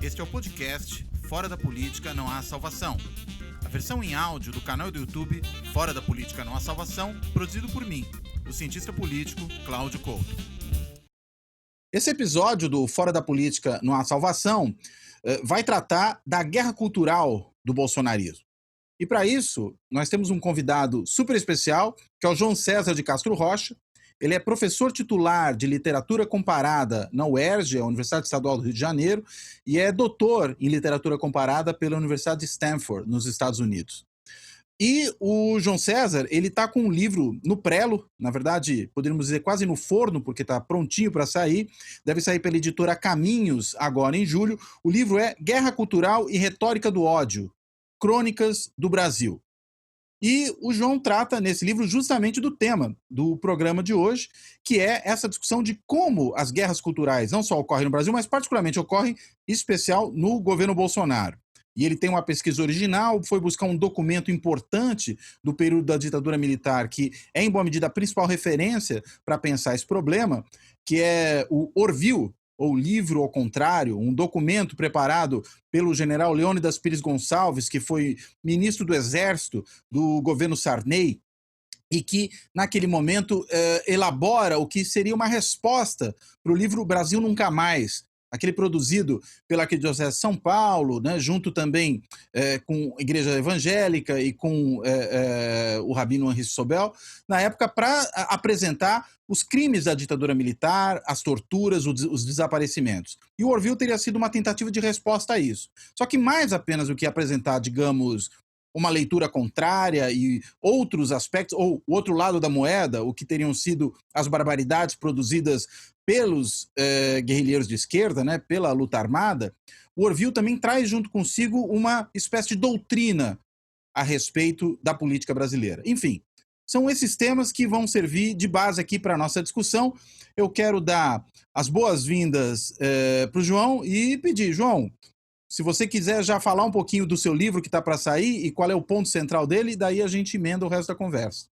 Este é o podcast Fora da Política Não Há Salvação. A versão em áudio do canal do YouTube Fora da Política Não Há Salvação, produzido por mim, o cientista político Cláudio Couto. Esse episódio do Fora da Política Não Há Salvação vai tratar da guerra cultural do bolsonarismo. E para isso, nós temos um convidado super especial, que é o João César de Castro Rocha. Ele é professor titular de literatura comparada na UERJ, a Universidade Estadual do Rio de Janeiro, e é doutor em literatura comparada pela Universidade de Stanford, nos Estados Unidos. E o João César, ele está com um livro no prelo, na verdade, poderíamos dizer quase no forno, porque está prontinho para sair, deve sair pela editora Caminhos, agora em julho. O livro é Guerra Cultural e Retórica do Ódio, Crônicas do Brasil. E o João trata nesse livro justamente do tema do programa de hoje, que é essa discussão de como as guerras culturais não só ocorrem no Brasil, mas particularmente ocorrem, em especial, no governo Bolsonaro. E ele tem uma pesquisa original, foi buscar um documento importante do período da ditadura militar, que é, em boa medida, a principal referência para pensar esse problema, que é o Orville, ou livro ao contrário, um documento preparado pelo general Leônidas Pires Gonçalves, que foi ministro do Exército do governo Sarney, e que, naquele momento, elabora o que seria uma resposta para o livro Brasil Nunca Mais, aquele produzido pela Arquidiocese de São Paulo, né, junto também com a Igreja Evangélica e com o Rabino Henri Sobel, na época, para apresentar os crimes da ditadura militar, as torturas, os desaparecimentos. E o Orville teria sido uma tentativa de resposta a isso. Só que mais apenas do que apresentar, digamos, uma leitura contrária e outros aspectos, ou o outro lado da moeda, o que teriam sido as barbaridades produzidas pelos guerrilheiros de esquerda, né, pela luta armada, o Orville também traz junto consigo uma espécie de doutrina a respeito da política brasileira. Enfim, são esses temas que vão servir de base aqui para a nossa discussão. Eu quero dar as boas-vindas para o João e pedir, João, se você quiser já falar um pouquinho do seu livro que está para sair e qual é o ponto central dele, daí a gente emenda o resto da conversa.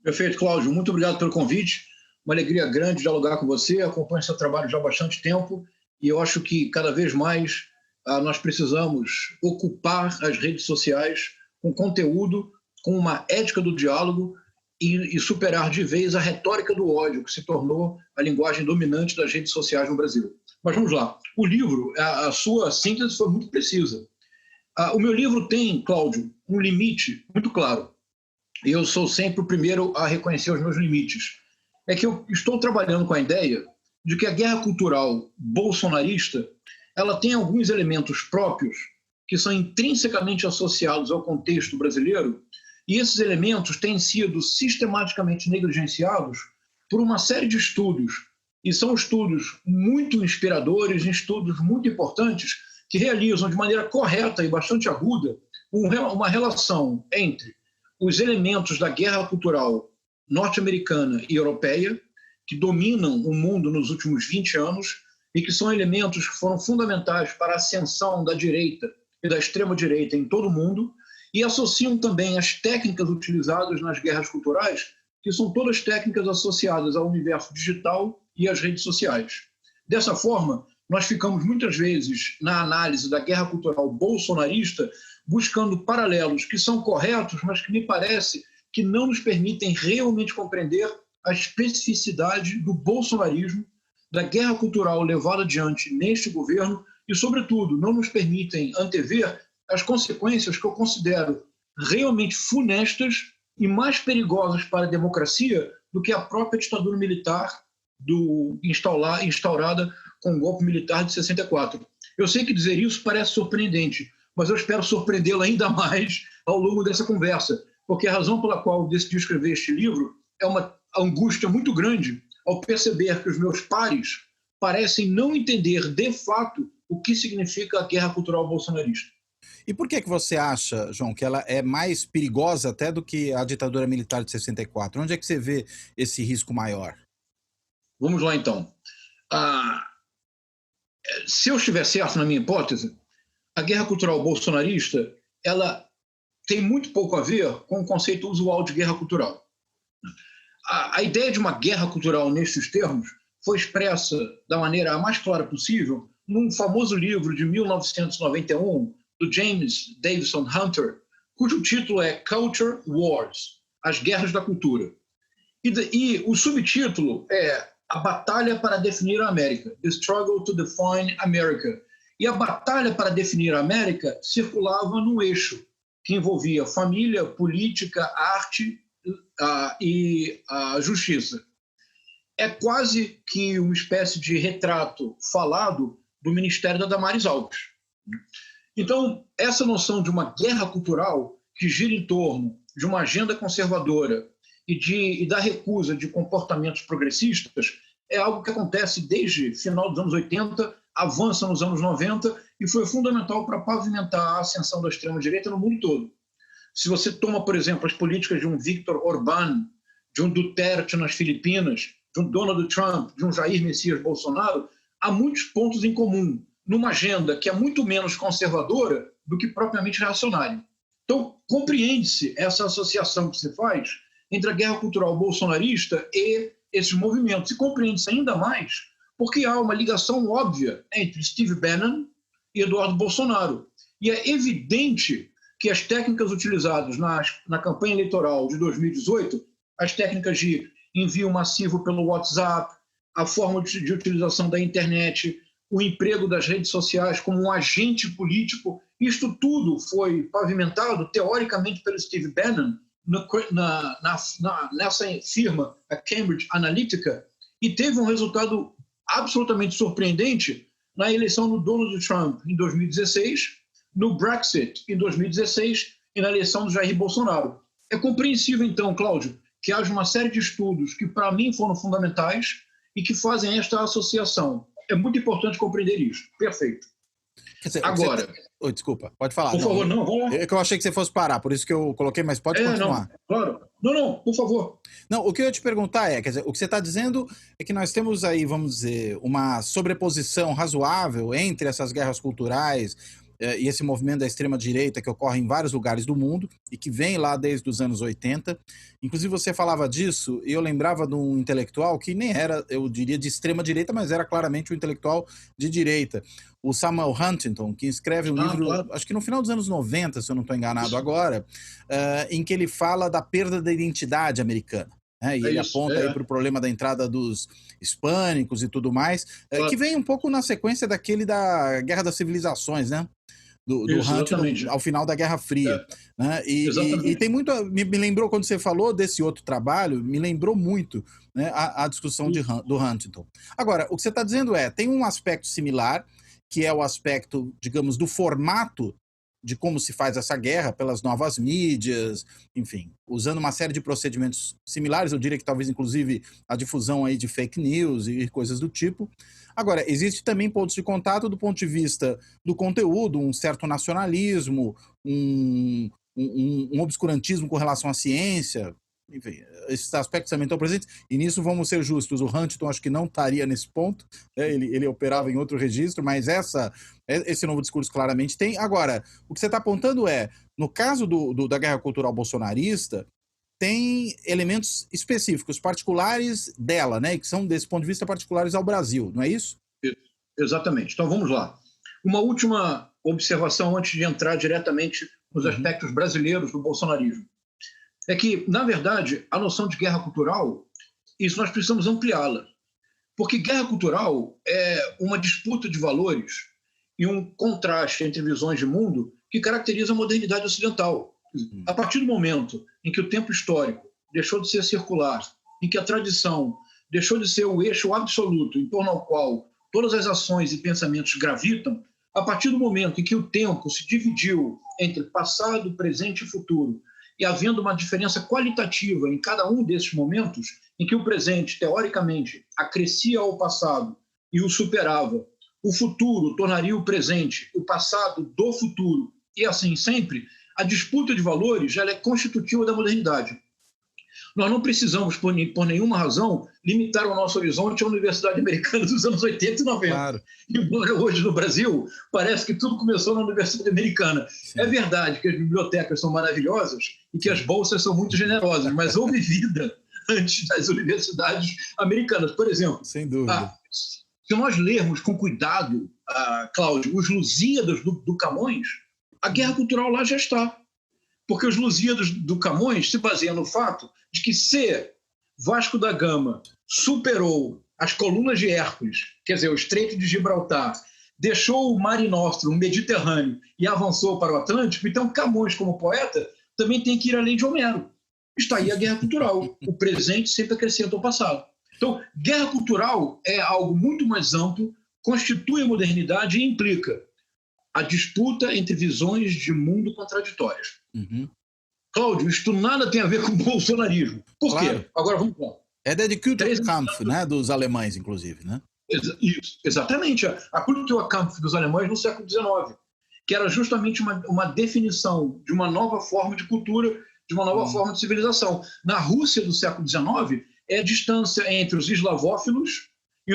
Perfeito, Cláudio. Muito obrigado pelo convite. Uma alegria grande dialogar com você. Acompanho seu trabalho já há bastante tempo e eu acho que cada vez mais nós precisamos ocupar as redes sociais com conteúdo, com uma ética do diálogo e superar de vez a retórica do ódio, que se tornou a linguagem dominante das redes sociais no Brasil. Mas vamos lá. O livro, a sua síntese foi muito precisa. O meu livro tem, Cláudio, um limite muito claro. E eu sou sempre o primeiro a reconhecer os meus limites. É que eu estou trabalhando com a ideia de que a guerra cultural bolsonarista ela tem alguns elementos próprios que são intrinsecamente associados ao contexto brasileiro e esses elementos têm sido sistematicamente negligenciados por uma série de estudos. E são estudos muito inspiradores, estudos muito importantes, que realizam de maneira correta e bastante aguda uma relação entre os elementos da guerra cultural norte-americana e europeia, que dominam o mundo nos últimos 20 anos e que são elementos que foram fundamentais para a ascensão da direita e da extrema-direita em todo o mundo, e associam também as técnicas utilizadas nas guerras culturais, que são todas técnicas associadas ao universo digital e às redes sociais. Dessa forma, nós ficamos muitas vezes na análise da guerra cultural bolsonarista buscando paralelos que são corretos, mas que me parece que não nos permitem realmente compreender a especificidade do bolsonarismo, da guerra cultural levada adiante neste governo e, sobretudo, não nos permitem antever as consequências que eu considero realmente funestas e mais perigosas para a democracia do que a própria ditadura militar instaurada com o golpe militar de 64. Eu sei que dizer isso parece surpreendente, mas eu espero surpreendê-lo ainda mais ao longo dessa conversa, porque a razão pela qual eu decidi escrever este livro é uma angústia muito grande ao perceber que os meus pares parecem não entender de fato o que significa a guerra cultural bolsonarista. E por que você acha, João, que ela é mais perigosa até do que a ditadura militar de 64? Onde é que você vê esse risco maior? Vamos lá, então. Se eu estiver certo na minha hipótese, a guerra cultural bolsonarista ela tem muito pouco a ver com o conceito usual de guerra cultural. A ideia de uma guerra cultural nesses termos foi expressa da maneira a mais clara possível num famoso livro de 1991, do James Davison Hunter, cujo título é Culture Wars, As Guerras da Cultura. E o subtítulo é A Batalha para Definir a América, The Struggle to Define America. E a batalha para definir a América circulava num eixo que envolvia família, política, arte e a justiça. É quase que uma espécie de retrato falado do Ministério da Damares Alves. Então, essa noção de uma guerra cultural que gira em torno de uma agenda conservadora e da recusa de comportamentos progressistas é algo que acontece desde final dos anos 80, avança nos anos 90 e foi fundamental para pavimentar a ascensão da extrema-direita no mundo todo. Se você toma, por exemplo, as políticas de um Viktor Orbán, de um Duterte nas Filipinas, de um Donald Trump, de um Jair Messias Bolsonaro, há muitos pontos em comum numa agenda que é muito menos conservadora do que propriamente reacionária. Então, compreende-se essa associação que se faz entre a guerra cultural bolsonarista e esses movimentos. E compreende-se ainda mais porque há uma ligação óbvia entre Steve Bannon e Eduardo Bolsonaro. E é evidente que as técnicas utilizadas na campanha eleitoral de 2018, as técnicas de envio massivo pelo WhatsApp, a forma de utilização da internet, o emprego das redes sociais como um agente político, isto tudo foi pavimentado, teoricamente, pelo Steve Bannon, nessa firma, a Cambridge Analytica, e teve um resultado absolutamente surpreendente na eleição do Donald Trump em 2016, no Brexit em 2016 e na eleição do Jair Bolsonaro. É compreensível, então, Cláudio, que haja uma série de estudos que, para mim, foram fundamentais e que fazem esta associação. É muito importante compreender isso. Perfeito. Quer dizer, agora... Oi, desculpa, pode falar. Por favor, não, vamos lá. É que eu achei que você fosse parar, por isso que eu coloquei, mas pode continuar. Não, claro. Não, por favor. Não, o que eu ia te perguntar quer dizer, o que você está dizendo é que nós temos aí, vamos dizer, uma sobreposição razoável entre essas guerras culturais e esse movimento da extrema-direita que ocorre em vários lugares do mundo e que vem lá desde os anos 80. Inclusive, você falava disso e eu lembrava de um intelectual que nem era, eu diria, de extrema-direita, mas era claramente um intelectual de direita. O Samuel Huntington, que escreve um livro, claro, acho que no final dos anos 90, se eu não estou enganado agora, em que ele fala da perda da identidade americana. E ele aponta aí para o problema da entrada dos hispânicos e tudo mais, claro, que vem um pouco na sequência daquele da Guerra das Civilizações, né? Do Huntington, ao final da Guerra Fria. Né? E tem muito... Me lembrou, quando você falou desse outro trabalho, me lembrou muito, né, a discussão do Huntington. Agora, o que você está dizendo tem um aspecto similar, que é o aspecto, digamos, do formato de como se faz essa guerra pelas novas mídias, enfim, usando uma série de procedimentos similares, eu diria que talvez, inclusive, a difusão aí de fake news e coisas do tipo. Agora, existe também pontos de contato do ponto de vista do conteúdo, um certo nacionalismo, um obscurantismo com relação à ciência, enfim, esses aspectos também estão presentes, e nisso vamos ser justos, o Huntington acho que não estaria nesse ponto, ele operava em outro registro, mas esse novo discurso claramente tem. Agora, o que você está apontando no caso da guerra cultural bolsonarista, tem elementos específicos, particulares dela, né, que são, desse ponto de vista, particulares ao Brasil, não é isso? Exatamente. Então vamos lá. Uma última observação antes de entrar diretamente nos aspectos brasileiros do bolsonarismo. É que, na verdade, a noção de guerra cultural, isso nós precisamos ampliá-la. Porque guerra cultural é uma disputa de valores e um contraste entre visões de mundo que caracteriza a modernidade ocidental. A partir do momento em que o tempo histórico deixou de ser circular, em que a tradição deixou de ser o eixo absoluto em torno ao qual todas as ações e pensamentos gravitam, a partir do momento em que o tempo se dividiu entre passado, presente e futuro, e havendo uma diferença qualitativa em cada um desses momentos, em que o presente, teoricamente, acrescia ao passado e o superava, o futuro tornaria o presente, o passado do futuro, e assim sempre, a disputa de valores já é constitutiva da modernidade. Nós não precisamos, por nenhuma razão, limitar o nosso horizonte à Universidade Americana dos anos 80 e 90. Claro. Embora hoje no Brasil parece que tudo começou na Universidade Americana. Sim. É verdade que as bibliotecas são maravilhosas e que as bolsas são muito generosas, mas houve vida antes das universidades americanas. Por exemplo, sem dúvida. se nós lermos com cuidado, Cláudio, os Lusíadas do Camões, a guerra cultural lá já está. Porque os Lusíadas do Camões se baseiam no fato de que se Vasco da Gama superou as colunas de Hércules, quer dizer, o Estreito de Gibraltar, deixou o Mare Nostrum, o Mediterrâneo, e avançou para o Atlântico, então Camões, como poeta, também tem que ir além de Homero. Está aí a guerra cultural. O presente sempre acrescenta o passado. Então, guerra cultural é algo muito mais amplo, constitui a modernidade e implica a disputa entre visões de mundo contraditórias. Uhum. Cláudio, isto nada tem a ver com o bolsonarismo. Por quê? Agora vamos lá. É da Kulturkampf, né? Dos alemães, inclusive, né? Isso, exatamente. A Kulturkampf dos alemães no século XIX, que era justamente uma definição de uma nova forma de cultura, de uma nova forma de civilização. Na Rússia do século XIX, é a distância entre os eslavófilos e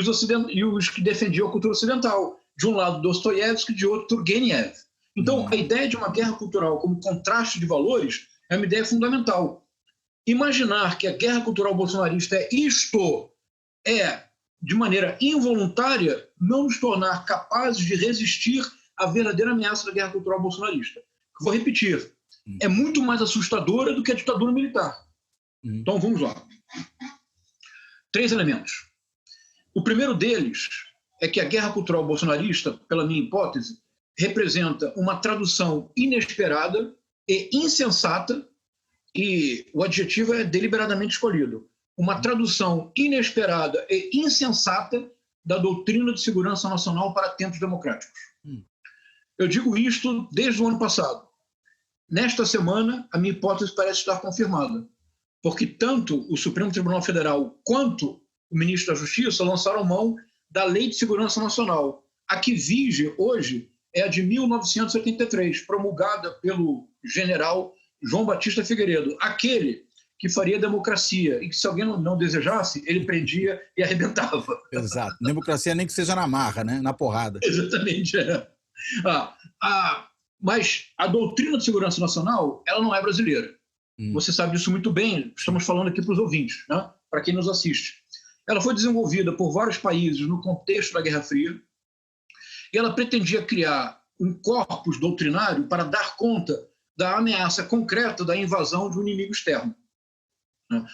os que defendiam a cultura ocidental. De um lado, Dostoiévski, de outro, Turgenev. Então, a ideia de uma guerra cultural como contraste de valores é uma ideia fundamental. Imaginar que a guerra cultural bolsonarista é isto, de maneira involuntária, não nos tornar capazes de resistir à verdadeira ameaça da guerra cultural bolsonarista. Vou repetir, é muito mais assustadora do que a ditadura militar. Então, vamos lá. 3 elementos. O primeiro deles é que a guerra cultural bolsonarista, pela minha hipótese, representa uma tradução inesperada e insensata, e o adjetivo é deliberadamente escolhido, uma tradução inesperada e insensata da doutrina de segurança nacional para tempos democráticos. Eu digo isto desde o ano passado. Nesta semana, a minha hipótese parece estar confirmada, porque tanto o Supremo Tribunal Federal quanto o ministro da Justiça lançaram mão da Lei de Segurança Nacional. A que vige hoje é a de 1983, promulgada pelo general João Batista Figueiredo, aquele que faria democracia e que, se alguém não desejasse, ele prendia e arrebentava. Exato. Democracia nem que seja na marra, né? Na porrada. Exatamente. Mas a doutrina de segurança nacional, ela não é brasileira. Você sabe disso muito bem. Estamos falando aqui para os ouvintes, né? Para quem nos assiste. Ela foi desenvolvida por vários países no contexto da Guerra Fria e ela pretendia criar um corpus doutrinário para dar conta da ameaça concreta da invasão de um inimigo externo.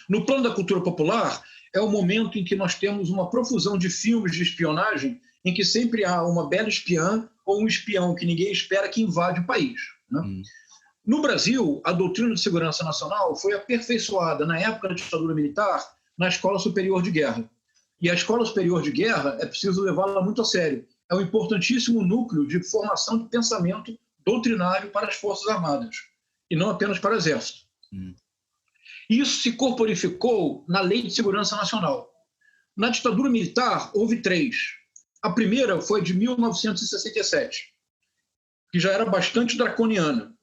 No plano da cultura popular, é o momento em que nós temos uma profusão de filmes de espionagem em que sempre há uma bela espiã ou um espião que ninguém espera que invade o país. No Brasil, a doutrina de segurança nacional foi aperfeiçoada na época da ditadura militar na Escola Superior de Guerra. E a Escola Superior de Guerra é preciso levá-la muito a sério. É um importantíssimo núcleo de formação de pensamento doutrinário para as Forças Armadas, e não apenas para o Exército. Isso se corporificou na Lei de Segurança Nacional. Na ditadura militar, houve 3. A primeira foi de 1967, que já era bastante draconiana.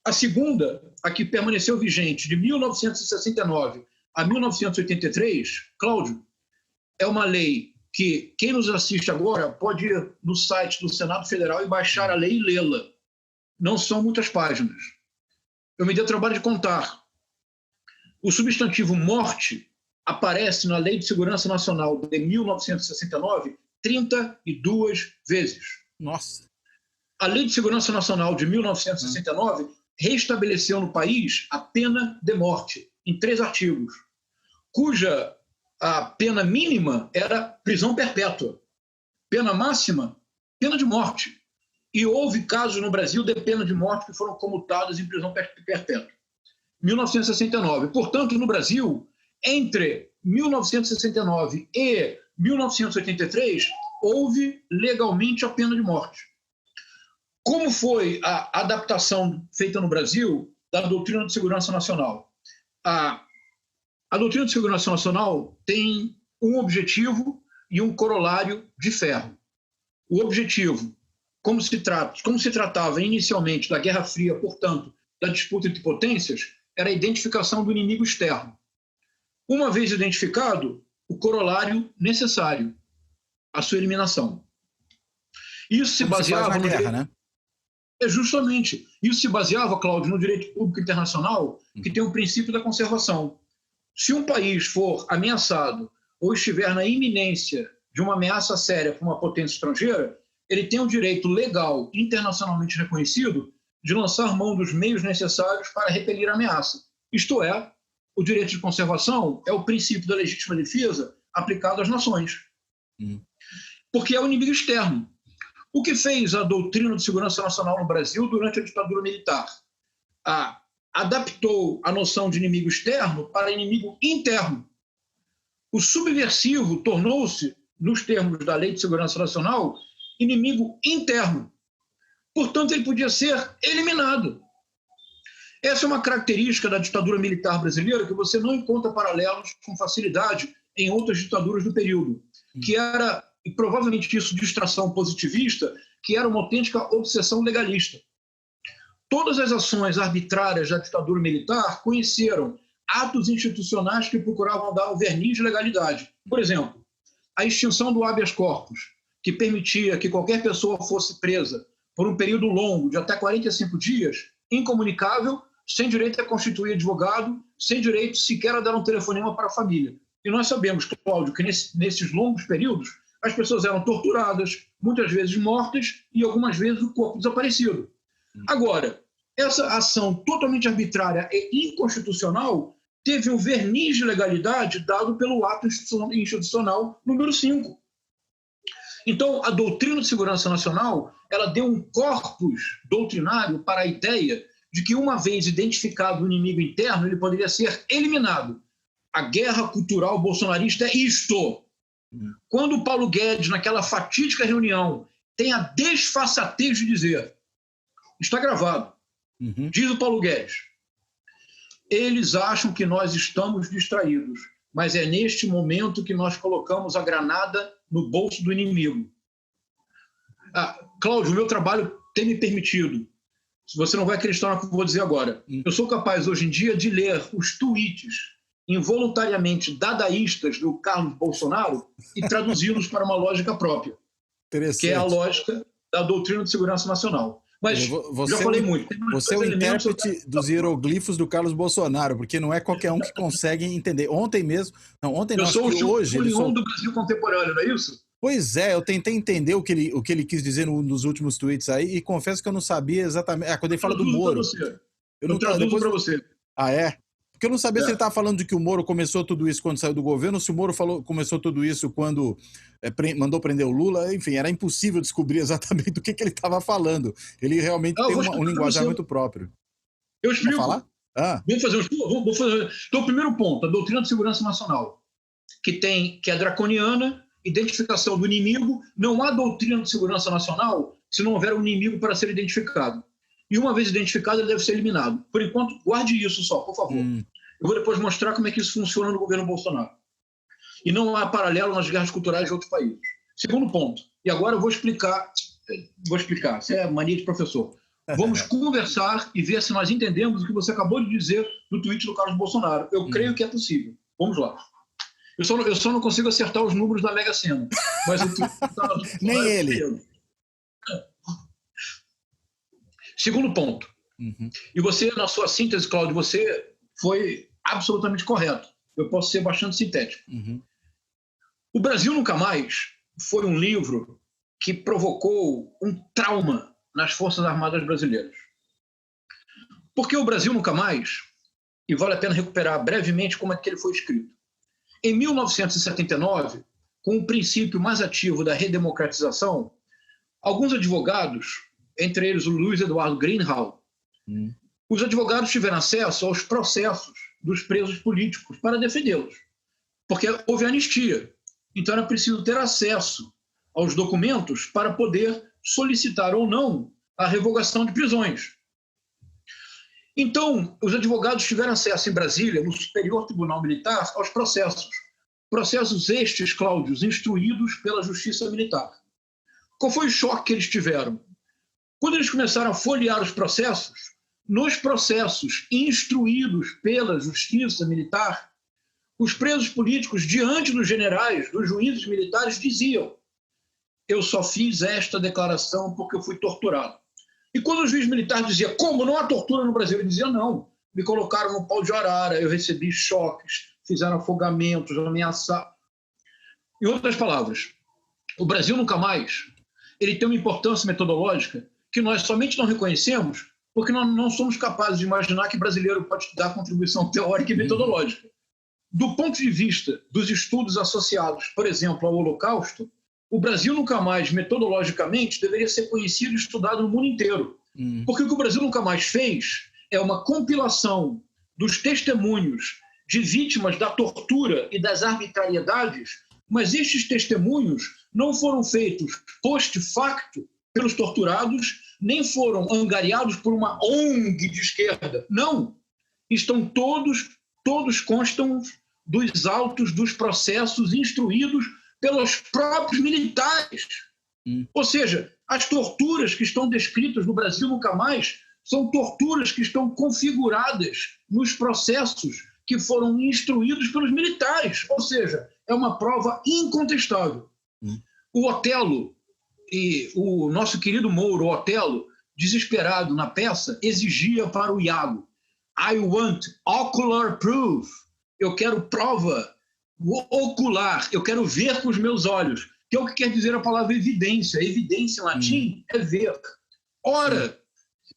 A segunda, a que permaneceu vigente de 1969 a 1983, Cláudio, é uma lei que quem nos assiste agora pode ir no site do Senado Federal e baixar a lei e lê-la. Não são muitas páginas. Eu me dei o trabalho de contar. O substantivo morte aparece na Lei de Segurança Nacional de 1969 32 vezes. Nossa! A Lei de Segurança Nacional de 1969 reestabeleceu no país a pena de morte, em 3 artigos, cuja a pena mínima era prisão perpétua. Pena máxima, pena de morte. E houve casos no Brasil de pena de morte que foram comutados em prisão perpétua. 1969. Portanto, no Brasil, entre 1969 e 1983, houve legalmente a pena de morte. Como foi a adaptação feita no Brasil da doutrina de segurança nacional? A doutrina de segurança nacional tem um objetivo e um corolário de ferro. O objetivo, como se tratava inicialmente da Guerra Fria, portanto, da disputa entre potências, era a identificação do inimigo externo. Uma vez identificado, o corolário necessário, a sua eliminação. Isso se baseava na guerra, né? Justamente. Isso se baseava, Cláudio, no direito público internacional, que tem o princípio da conservação. Se um país for ameaçado ou estiver na iminência de uma ameaça séria para uma potência estrangeira, ele tem o direito legal, internacionalmente reconhecido, de lançar mão dos meios necessários para repelir a ameaça. Isto é, o direito de conservação é o princípio da legítima defesa aplicado às nações. Porque é o inimigo externo. O que fez a doutrina de segurança nacional no Brasil durante a ditadura militar? Adaptou a noção de inimigo externo para inimigo interno. O subversivo tornou-se, nos termos da Lei de Segurança Nacional, inimigo interno. Portanto, ele podia ser eliminado. Essa é uma característica da ditadura militar brasileira que você não encontra paralelos com facilidade em outras ditaduras do período, que era, e provavelmente isso de extração positivista, que era uma autêntica obsessão legalista. Todas as ações arbitrárias da ditadura militar conheceram atos institucionais que procuravam dar o verniz de legalidade. Por exemplo, a extinção do habeas corpus, que permitia que qualquer pessoa fosse presa por um período longo, de até 45 dias, incomunicável, sem direito a constituir advogado, sem direito sequer a dar um telefonema para a família. E nós sabemos, Cláudio, que nesses longos períodos as pessoas eram torturadas, muitas vezes mortas e algumas vezes o corpo desaparecido. Agora, essa ação totalmente arbitrária e inconstitucional teve um verniz de legalidade dado pelo ato institucional número 5. Então, a doutrina de segurança nacional, ela deu um corpus doutrinário para a ideia de que, uma vez identificado o inimigo interno, ele poderia ser eliminado. A guerra cultural bolsonarista é isto. Quando o Paulo Guedes, naquela fatídica reunião, tem a desfaçatez de dizer, está gravado, diz o Paulo Guedes, eles acham que nós estamos distraídos, mas é neste momento que nós colocamos a granada no bolso do inimigo. Cláudio, o meu trabalho tem me permitido, se você não vai acreditar no que eu vou dizer agora, eu sou capaz hoje em dia de ler os tweets involuntariamente dadaístas do Carlos Bolsonaro e traduzi-los para uma lógica própria, que é a lógica da doutrina de segurança nacional. Mas já falei muito. Você é o intérprete dos hieroglifos do Carlos Bolsonaro, porque não é qualquer um que consegue entender. Ontem mesmo... Não, ontem não, eu sou o hoje... do Brasil contemporâneo, não é isso? Pois é, eu tentei entender o que ele quis dizer nos últimos tweets aí e confesso que eu não sabia exatamente... quando ele fala do Moro... Eu traduzo para você. Ah, é? Porque eu não sabia se ele estava falando de que o Moro começou tudo isso quando saiu do governo, ou se o Moro começou tudo isso quando mandou prender o Lula. Enfim, era impossível descobrir exatamente do que ele estava falando. Ele realmente tem um linguajar muito próprio. Eu explico. Vamos falar? Vou fazer. Então, o primeiro ponto, a doutrina de segurança nacional, que é draconiana, identificação do inimigo. Não há doutrina de segurança nacional se não houver um inimigo para ser identificado. E uma vez identificado, ele deve ser eliminado. Por enquanto, guarde isso só, por favor. Eu vou depois mostrar como é que isso funciona no governo Bolsonaro. E não há paralelo nas guerras culturais de outros países. Segundo ponto, e agora eu vou explicar, isso é mania de professor. Vamos conversar e ver se nós entendemos o que você acabou de dizer no tweet do Carlos Bolsonaro. Eu creio que é possível. Vamos lá. Eu só não consigo acertar os números da Mega Sena. Mas nem ele. Segundo ponto. E você, na sua síntese, Cláudio, você foi absolutamente correto. Eu posso ser bastante sintético. O Brasil Nunca Mais foi um livro que provocou um trauma nas Forças Armadas brasileiras. Porque o Brasil Nunca Mais, e vale a pena recuperar brevemente como é que ele foi escrito. Em 1979, com o princípio mais ativo da redemocratização, alguns advogados, entre eles o Luiz Eduardo Greenhalgh, os advogados tiveram acesso aos processos dos presos políticos para defendê-los, porque houve anistia. Então era preciso ter acesso aos documentos para poder solicitar ou não a revogação de prisões. Então, os advogados tiveram acesso em Brasília, no Superior Tribunal Militar, aos processos. Processos estes, Cláudios, instruídos pela Justiça Militar. Qual foi o choque que eles tiveram? Quando eles começaram a folhear os processos, nos processos instruídos pela Justiça Militar, os presos políticos, diante dos generais, dos juízes militares, diziam: eu só fiz esta declaração porque eu fui torturado. E quando o juiz militar dizia: como, não há tortura no Brasil? Ele dizia: não, me colocaram no pau de arara, eu recebi choques, fizeram afogamentos, ameaçaram. Em outras palavras, O Brasil Nunca Mais, ele tem uma importância metodológica que nós somente não reconhecemos porque nós não somos capazes de imaginar que brasileiro pode dar contribuição teórica e metodológica. Do ponto de vista dos estudos associados, por exemplo, ao Holocausto, o Brasil Nunca Mais, metodologicamente, deveria ser conhecido e estudado no mundo inteiro. Porque o que o Brasil Nunca Mais fez é uma compilação dos testemunhos de vítimas da tortura e das arbitrariedades, mas estes testemunhos não foram feitos post-facto pelos torturados, nem foram angariados por uma ONG de esquerda. Não! Estão todos constam dos autos dos processos instruídos pelos próprios militares. Ou seja, as torturas que estão descritas no Brasil Nunca Mais são torturas que estão configuradas nos processos que foram instruídos pelos militares. Ou seja, é uma prova incontestável. O Otelo e o nosso querido Mouro, Otelo, desesperado na peça, exigia para o Iago: I want ocular proof. Eu quero prova ocular, eu quero ver com os meus olhos, que é o que quer dizer a palavra evidência. Evidência em latim é ver. Ora,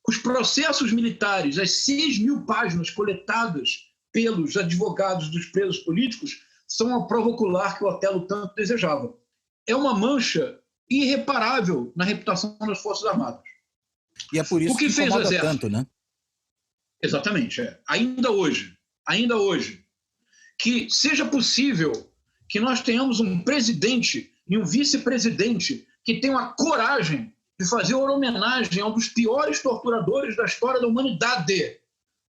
os processos militares, as 6.000 páginas coletadas pelos advogados dos presos políticos, são a prova ocular que o Otelo tanto desejava. É uma mancha irreparável na reputação das Forças Armadas. E é por isso que fez o Exército tanto, né? Exatamente. Ainda hoje, que seja possível que nós tenhamos um presidente e um vice-presidente que tenham a coragem de fazer uma homenagem a um dos piores torturadores da história da humanidade,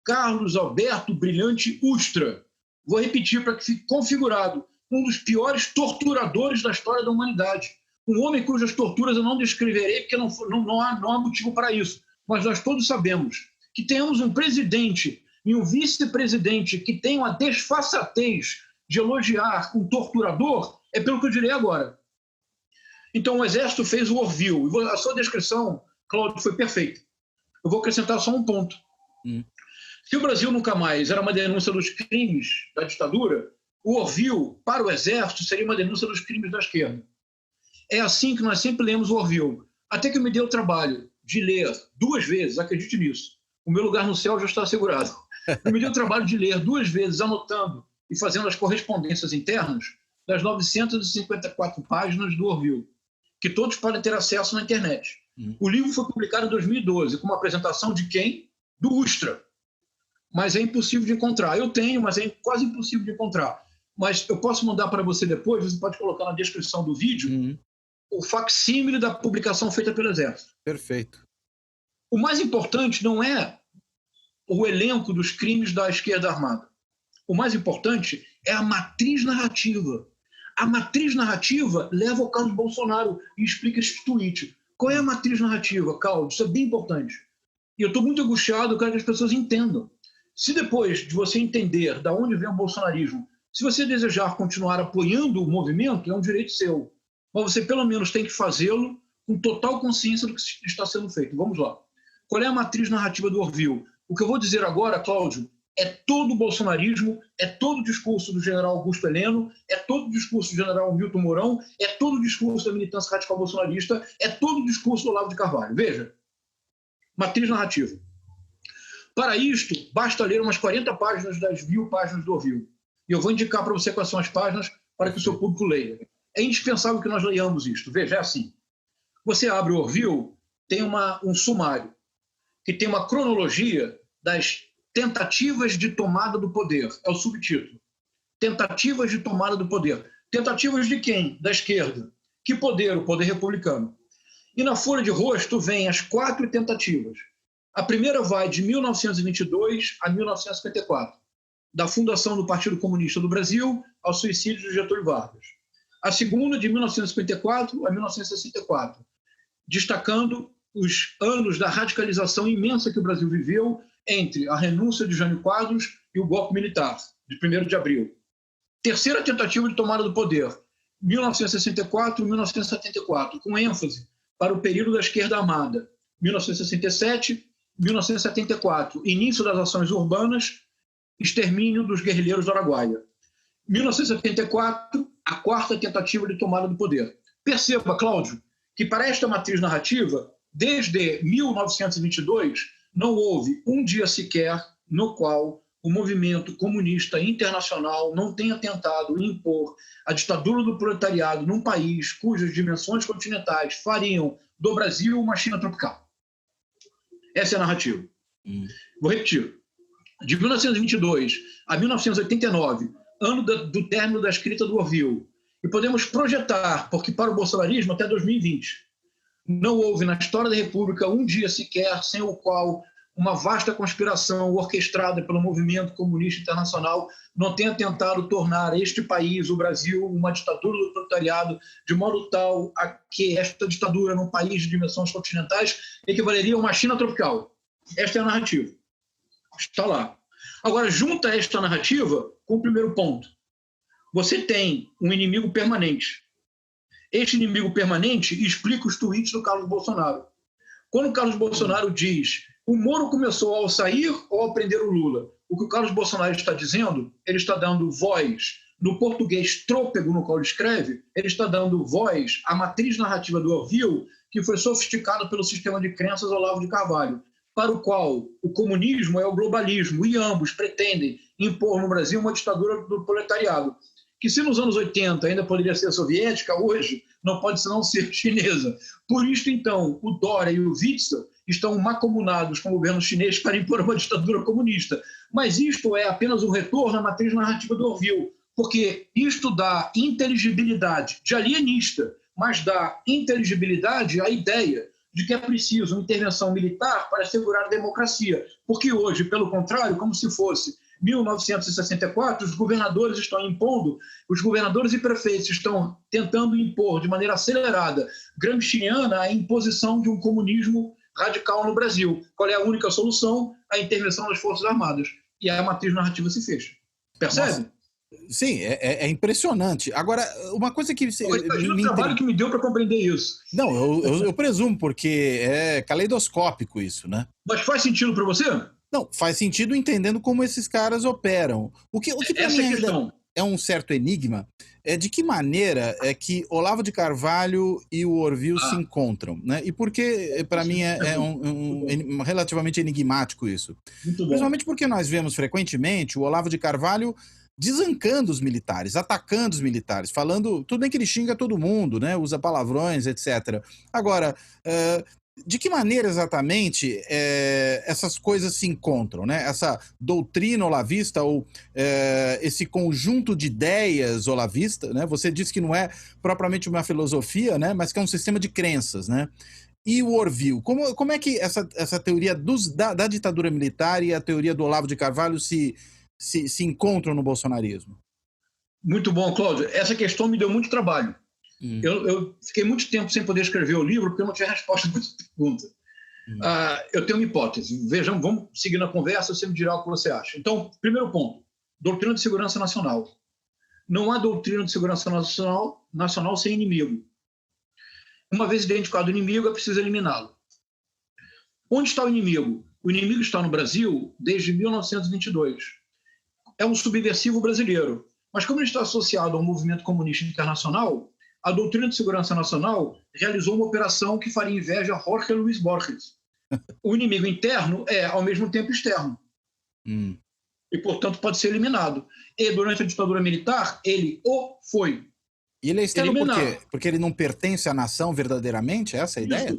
Carlos Alberto Brilhante Ustra. Vou repetir para que fique configurado: um dos piores torturadores da história da humanidade. Um homem cujas torturas eu não descreverei, porque não há motivo para isso. Mas nós todos sabemos que tenhamos um presidente e um vice-presidente que tenham a desfaçatez de elogiar um torturador, é pelo que eu direi agora. Então, o Exército fez o Orville. A sua descrição, Cláudio, foi perfeita. Eu vou acrescentar só um ponto. Se o Brasil Nunca Mais era uma denúncia dos crimes da ditadura, o Orville, para o Exército, seria uma denúncia dos crimes da esquerda. É assim que nós sempre lemos o Orville. Até que eu me dei o trabalho de ler 2 vezes, acredite nisso. O meu lugar no céu já está assegurado. Eu me dei o trabalho de ler 2 vezes, anotando e fazendo as correspondências internas das 954 páginas do Orville, que todos podem ter acesso na internet. O livro foi publicado em 2012, com uma apresentação de quem? Do Ustra. Mas é impossível de encontrar. Eu tenho, mas é quase impossível de encontrar. Mas eu posso mandar para você depois, você pode colocar na descrição do vídeo, o facsímile da publicação feita pelo Exército. Perfeito. O mais importante não é o elenco dos crimes da esquerda armada. O mais importante é a matriz narrativa. A matriz narrativa leva ao Carlos Bolsonaro e explica esse tweet. Qual é a matriz narrativa, Carlos? Isso é bem importante. E eu estou muito angustiado, eu quero que as pessoas entendam. Se depois de você entender de onde vem o bolsonarismo, se você desejar continuar apoiando o movimento, é um direito seu. Mas você pelo menos tem que fazê-lo com total consciência do que está sendo feito. Vamos lá. Qual é a matriz narrativa do Orville? O que eu vou dizer agora, Cláudio, é todo o bolsonarismo, é todo o discurso do general Augusto Heleno, é todo o discurso do general Milton Mourão, é todo o discurso da militância radical bolsonarista, é todo o discurso do Olavo de Carvalho. Veja, matriz narrativa. Para isto, basta ler umas 40 páginas das 1.000 páginas do Orville. E eu vou indicar para você quais são as páginas para que o seu público leia. É indispensável que nós leiamos isto. Veja, é assim. Você abre o Orville, tem um sumário, que tem uma cronologia das tentativas de tomada do poder. É o subtítulo. Tentativas de tomada do poder. Tentativas de quem? Da esquerda. Que poder? O poder republicano. E na folha de rosto vem as 4 tentativas. A primeira vai de 1922 a 1954, da fundação do Partido Comunista do Brasil ao suicídio de Getúlio Vargas. A segunda de 1954 a 1964, destacando os anos da radicalização imensa que o Brasil viveu entre a renúncia de Jânio Quadros e o golpe militar, de 1º de abril. Terceira tentativa de tomada do poder, 1964 e 1974, com ênfase para o período da esquerda armada, 1967, 1974, início das ações urbanas, extermínio dos guerrilheiros do Araguaia. 1974, a 4ª tentativa de tomada do poder. Perceba, Cláudio, que para esta matriz narrativa, desde 1922, não houve um dia sequer no qual o movimento comunista internacional não tenha tentado impor a ditadura do proletariado num país cujas dimensões continentais fariam do Brasil uma China tropical. Essa é a narrativa. Vou repetir. De 1922 a 1989, ano do término da escrita do Orville, e podemos projetar, porque para o bolsonarismo até 2020, não houve na história da República um dia sequer sem o qual uma vasta conspiração orquestrada pelo movimento comunista internacional não tenha tentado tornar este país, o Brasil, uma ditadura do proletariado, de modo tal a que esta ditadura, num país de dimensões continentais, equivaleria a uma China tropical. Esta é a narrativa. Está lá. Agora, junta esta narrativa com o primeiro ponto. Você tem um inimigo permanente. Este inimigo permanente explica os tweets do Carlos Bolsonaro. Quando o Carlos Bolsonaro diz o Moro começou ao sair ou ao prender o Lula, o que o Carlos Bolsonaro está dizendo, ele está dando voz no português trôpego no qual ele escreve, ele está dando voz à matriz narrativa do Orville, que foi sofisticada pelo sistema de crenças Olavo de Carvalho, para o qual o comunismo é o globalismo, e ambos pretendem impor no Brasil uma ditadura do proletariado, que se nos anos 80 ainda poderia ser soviética, hoje não pode senão ser chinesa. Por isso, então, o Dória e o Witzel estão macomunados com o governo chinês para impor uma ditadura comunista. Mas isto é apenas um retorno à matriz narrativa do Orville, porque isto dá inteligibilidade de alienista, mas dá inteligibilidade à ideia de que é preciso uma intervenção militar para assegurar a democracia. Porque hoje, pelo contrário, como se fosse 1964, os governadores estão impondo, os governadores e prefeitos estão tentando impor de maneira acelerada, gramsciana, a imposição de um comunismo radical no Brasil. Qual é a única solução? A intervenção das Forças Armadas. E a matriz narrativa se fecha. Percebe? Nossa. Sim, é impressionante. Agora, uma coisa que... Imagina o trabalho que me deu para compreender isso. Não, eu presumo, porque é caleidoscópico isso, né? Mas faz sentido para você? Não, faz sentido entendendo como esses caras operam. O que para mim ainda é um certo enigma é de que maneira é que Olavo de Carvalho e o Orville se encontram, né? E por que, para mim, é relativamente enigmático isso. Muito bom. Principalmente porque nós vemos frequentemente o Olavo de Carvalho desancando os militares, atacando os militares, falando... Tudo bem que ele xinga todo mundo, né? Usa palavrões, etc. Agora... de que maneira exatamente essas coisas se encontram, né? Essa doutrina olavista ou esse conjunto de ideias olavista, né? Você disse que não é propriamente uma filosofia, né? Mas que é um sistema de crenças, né? E o Orville, como é que essa teoria da ditadura militar e a teoria do Olavo de Carvalho se encontram no bolsonarismo? Muito bom, Cláudio. Essa questão me deu muito trabalho. Eu fiquei muito tempo sem poder escrever o livro porque eu não tinha resposta para essa pergunta. Eu tenho uma hipótese. Vejam, vamos seguir na conversa, você me dirá o que você acha. Então, primeiro ponto, doutrina de segurança nacional. Não há doutrina de segurança nacional sem inimigo. Uma vez identificado o inimigo, é preciso eliminá-lo. Onde está o inimigo? O inimigo está no Brasil desde 1922. É um subversivo brasileiro. Mas como ele está associado ao movimento comunista internacional, a doutrina de segurança nacional realizou uma operação que faria inveja a Jorge Luis Borges. O inimigo interno é, ao mesmo tempo, externo. E, portanto, pode ser eliminado. E, durante a ditadura militar, ele o foi. E ele é externo por quê? Porque ele não pertence à nação verdadeiramente? Essa é a ideia?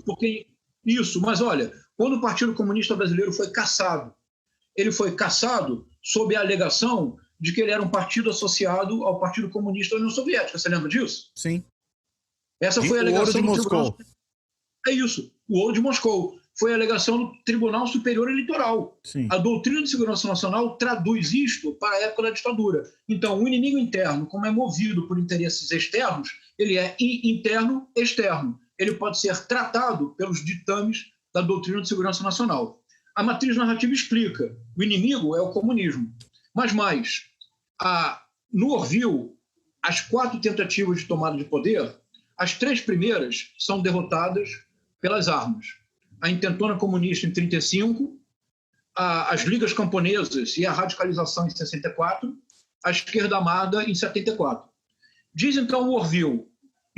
Isso, mas olha, quando o Partido Comunista Brasileiro foi cassado, ele foi cassado sob a alegação de que ele era um partido associado ao Partido Comunista da União Soviética. Você lembra disso? Sim. Essa foi a alegação do Moscou. É isso, o ouro de Moscou. Foi a alegação do Tribunal Superior Eleitoral. Sim. A doutrina de segurança nacional traduz isto para a época da ditadura. Então, o inimigo interno, como é movido por interesses externos, ele é interno-externo. Ele pode ser tratado pelos ditames da doutrina de segurança nacional. A matriz narrativa explica. O inimigo é o comunismo. Mas mais, no Orville, as 4 tentativas de tomada de poder, as 3 primeiras são derrotadas pelas armas. A intentona comunista em 1935, as ligas camponesas e a radicalização em 1964, a esquerda armada em 1974. Diz então o Orville,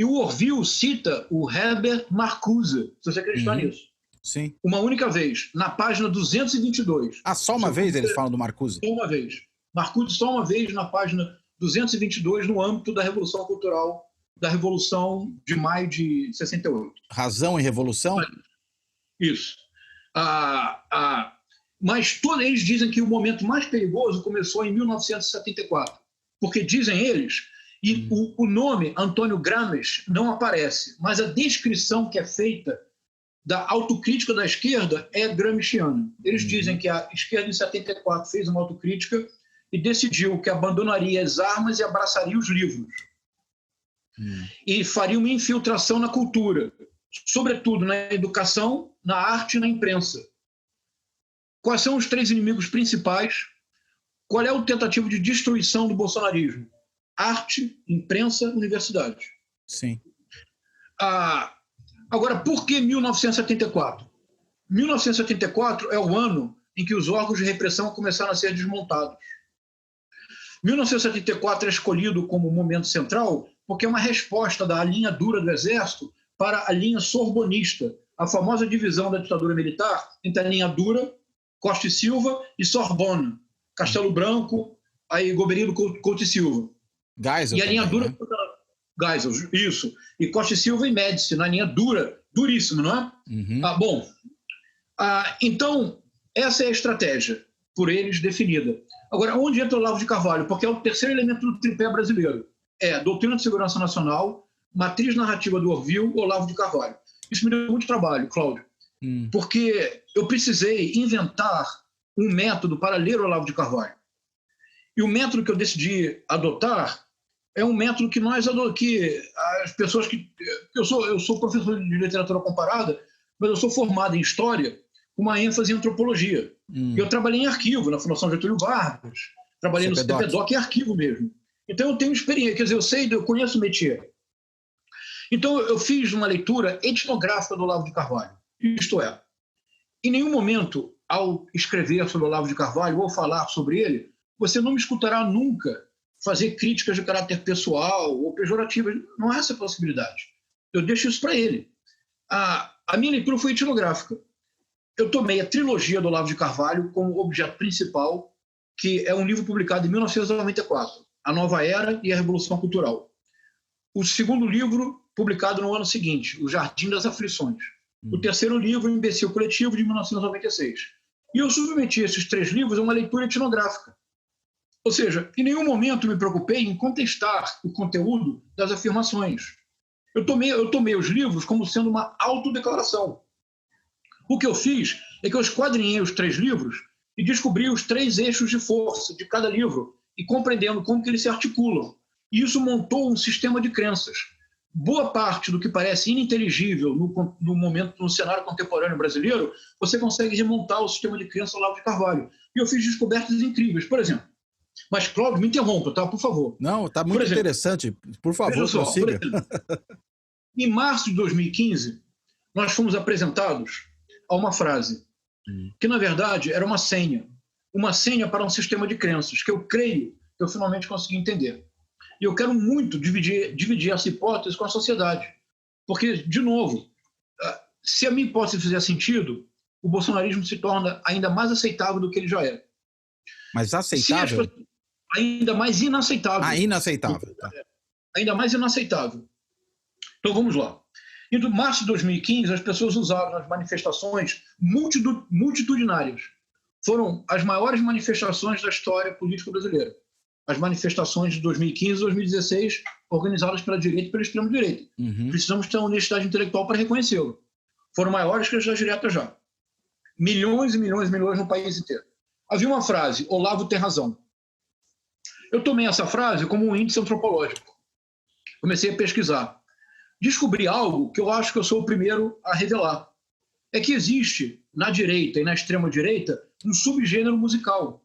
E o Orville cita o Herbert Marcuse, se você acreditar nisso. Sim. Uma única vez, na página 222. Ah, só uma vez eles falam do Marcuse? Só uma vez. Marcuse só uma vez na página 222 no âmbito da Revolução Cultural, da Revolução de maio de 68. Razão e Revolução? Isso. Mas todos eles dizem que o momento mais perigoso começou em 1974, porque dizem eles, e o nome Antônio Gramsci não aparece, mas a descrição que é feita da autocrítica da esquerda é gramsciana. Eles dizem que a esquerda em 74 fez uma autocrítica e decidiu que abandonaria as armas e abraçaria os livros. E faria uma infiltração na cultura, sobretudo na educação, na arte e na imprensa. Quais são os três inimigos principais? Qual é a tentativa de destruição do bolsonarismo? Arte, imprensa, universidade. Sim. Agora, por que 1974? 1974 é o ano em que os órgãos de repressão começaram a ser desmontados. 1974 é escolhido como momento central porque é uma resposta da linha dura do Exército para a linha sorbonista, a famosa divisão da ditadura militar entre a linha dura, Costa e Silva, e Sorbonne, Castelo Branco, aí Goberido, Couto e Silva. Geisel e a linha também, dura, né? Geisel, isso. E Costa e Silva e Médici, na linha dura, duríssimo, não é? Então, essa é a estratégia, por eles definida. Agora, onde entra o Olavo de Carvalho? Porque é o terceiro elemento do tripé brasileiro. É doutrina de segurança nacional, matriz narrativa do Orville, Olavo de Carvalho. Isso me deu muito trabalho, Cláudio, porque eu precisei inventar um método para ler Olavo de Carvalho. E o método que eu decidi adotar é um método que que as pessoas que... Eu sou professor de literatura comparada, mas eu sou formado em História, com uma ênfase em Antropologia. Eu trabalhei em arquivo, na Fundação Getúlio Vargas, trabalhei no CPDOC, em arquivo mesmo. Então eu tenho experiência, quer dizer, eu conheço o métier. Então eu fiz uma leitura etnográfica do Olavo de Carvalho. Isto é, em nenhum momento, ao escrever sobre o Olavo de Carvalho ou falar sobre ele, você não me escutará nunca fazer críticas de caráter pessoal ou pejorativas. Não há essa possibilidade. Eu deixo isso para ele. A minha leitura foi etnográfica. Eu tomei a trilogia do Olavo de Carvalho como objeto principal, que é um livro publicado em 1994, A Nova Era e a Revolução Cultural. O segundo livro, publicado no ano seguinte, O Jardim das Aflições. O terceiro livro, O Imbecil Coletivo, de 1996. E eu submeti esses três livros a uma leitura etnográfica. Ou seja, em nenhum momento me preocupei em contestar o conteúdo das afirmações. Eu tomei os livros como sendo uma autodeclaração. O que eu fiz é que eu esquadrinhei os três livros e descobri os três eixos de força de cada livro e compreendendo como que eles se articulam. E isso montou um sistema de crenças. Boa parte do que parece ininteligível no cenário contemporâneo brasileiro, você consegue remontar o sistema de crença ao Olavo de Carvalho. E eu fiz descobertas incríveis. Por exemplo, mas, Cláudio, me interrompa, tá? Por favor. Não, está muito interessante. Por favor, prossiga. Em março de 2015, nós fomos apresentados a uma frase que, na verdade, era uma senha para um sistema de crenças, que eu creio que eu finalmente consegui entender. E eu quero muito dividir essa hipótese com a sociedade. Porque, de novo, se a minha hipótese fizer sentido, o bolsonarismo se torna ainda mais aceitável do que ele já é. Mas aceitável? Ainda mais inaceitável. Inaceitável. Tá. Ainda mais inaceitável. Então, vamos lá. Em março de 2015, as pessoas usaram as manifestações multitudinárias. Foram as maiores manifestações da história política brasileira. As manifestações de 2015 e 2016, organizadas pela direita e pela extrema-direita. Precisamos ter uma honestidade intelectual para reconhecê-lo. Foram maiores que as da direita já. Milhões e milhões e milhões no país inteiro. Havia uma frase, Olavo tem razão. Eu tomei essa frase como um índice antropológico. Comecei a pesquisar. Descobri algo que eu acho que eu sou o primeiro a revelar. É que existe, na direita e na extrema-direita, um subgênero musical,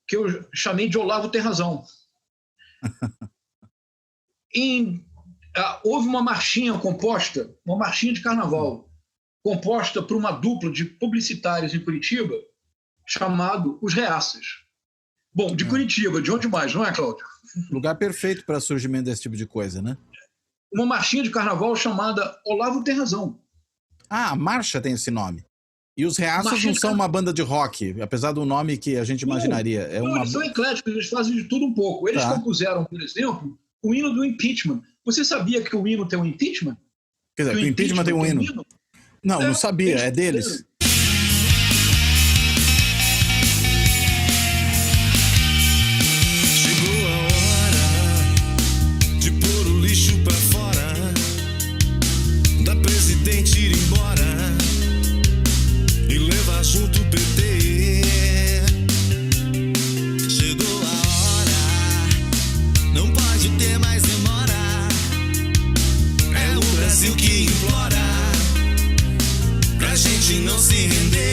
que eu chamei de Olavo tem razão. Houve uma marchinha de carnaval, composta por uma dupla de publicitários em Curitiba, chamado Os Reaças. Bom, de Curitiba, de onde mais, não é, Cláudio? Lugar perfeito para surgimento desse tipo de coisa, né? uma marchinha de carnaval chamada Olavo Tem Razão. Ah, a marcha tem esse nome. E os Reaços não são uma banda de rock, apesar do nome que a gente imaginaria. Eles são ecléticos, eles fazem de tudo um pouco. Eles compuseram, por exemplo, o hino do impeachment. Você sabia que o hino tem um impeachment? Quer dizer, que o impeachment tem um hino? Não sabia, é deles. Chegou a hora de pôr o lixo pra fora, da presidente ir embora e levar junto o PT. Chegou a hora, não pode ter mais demora. É o Brasil que implora pra gente não se render.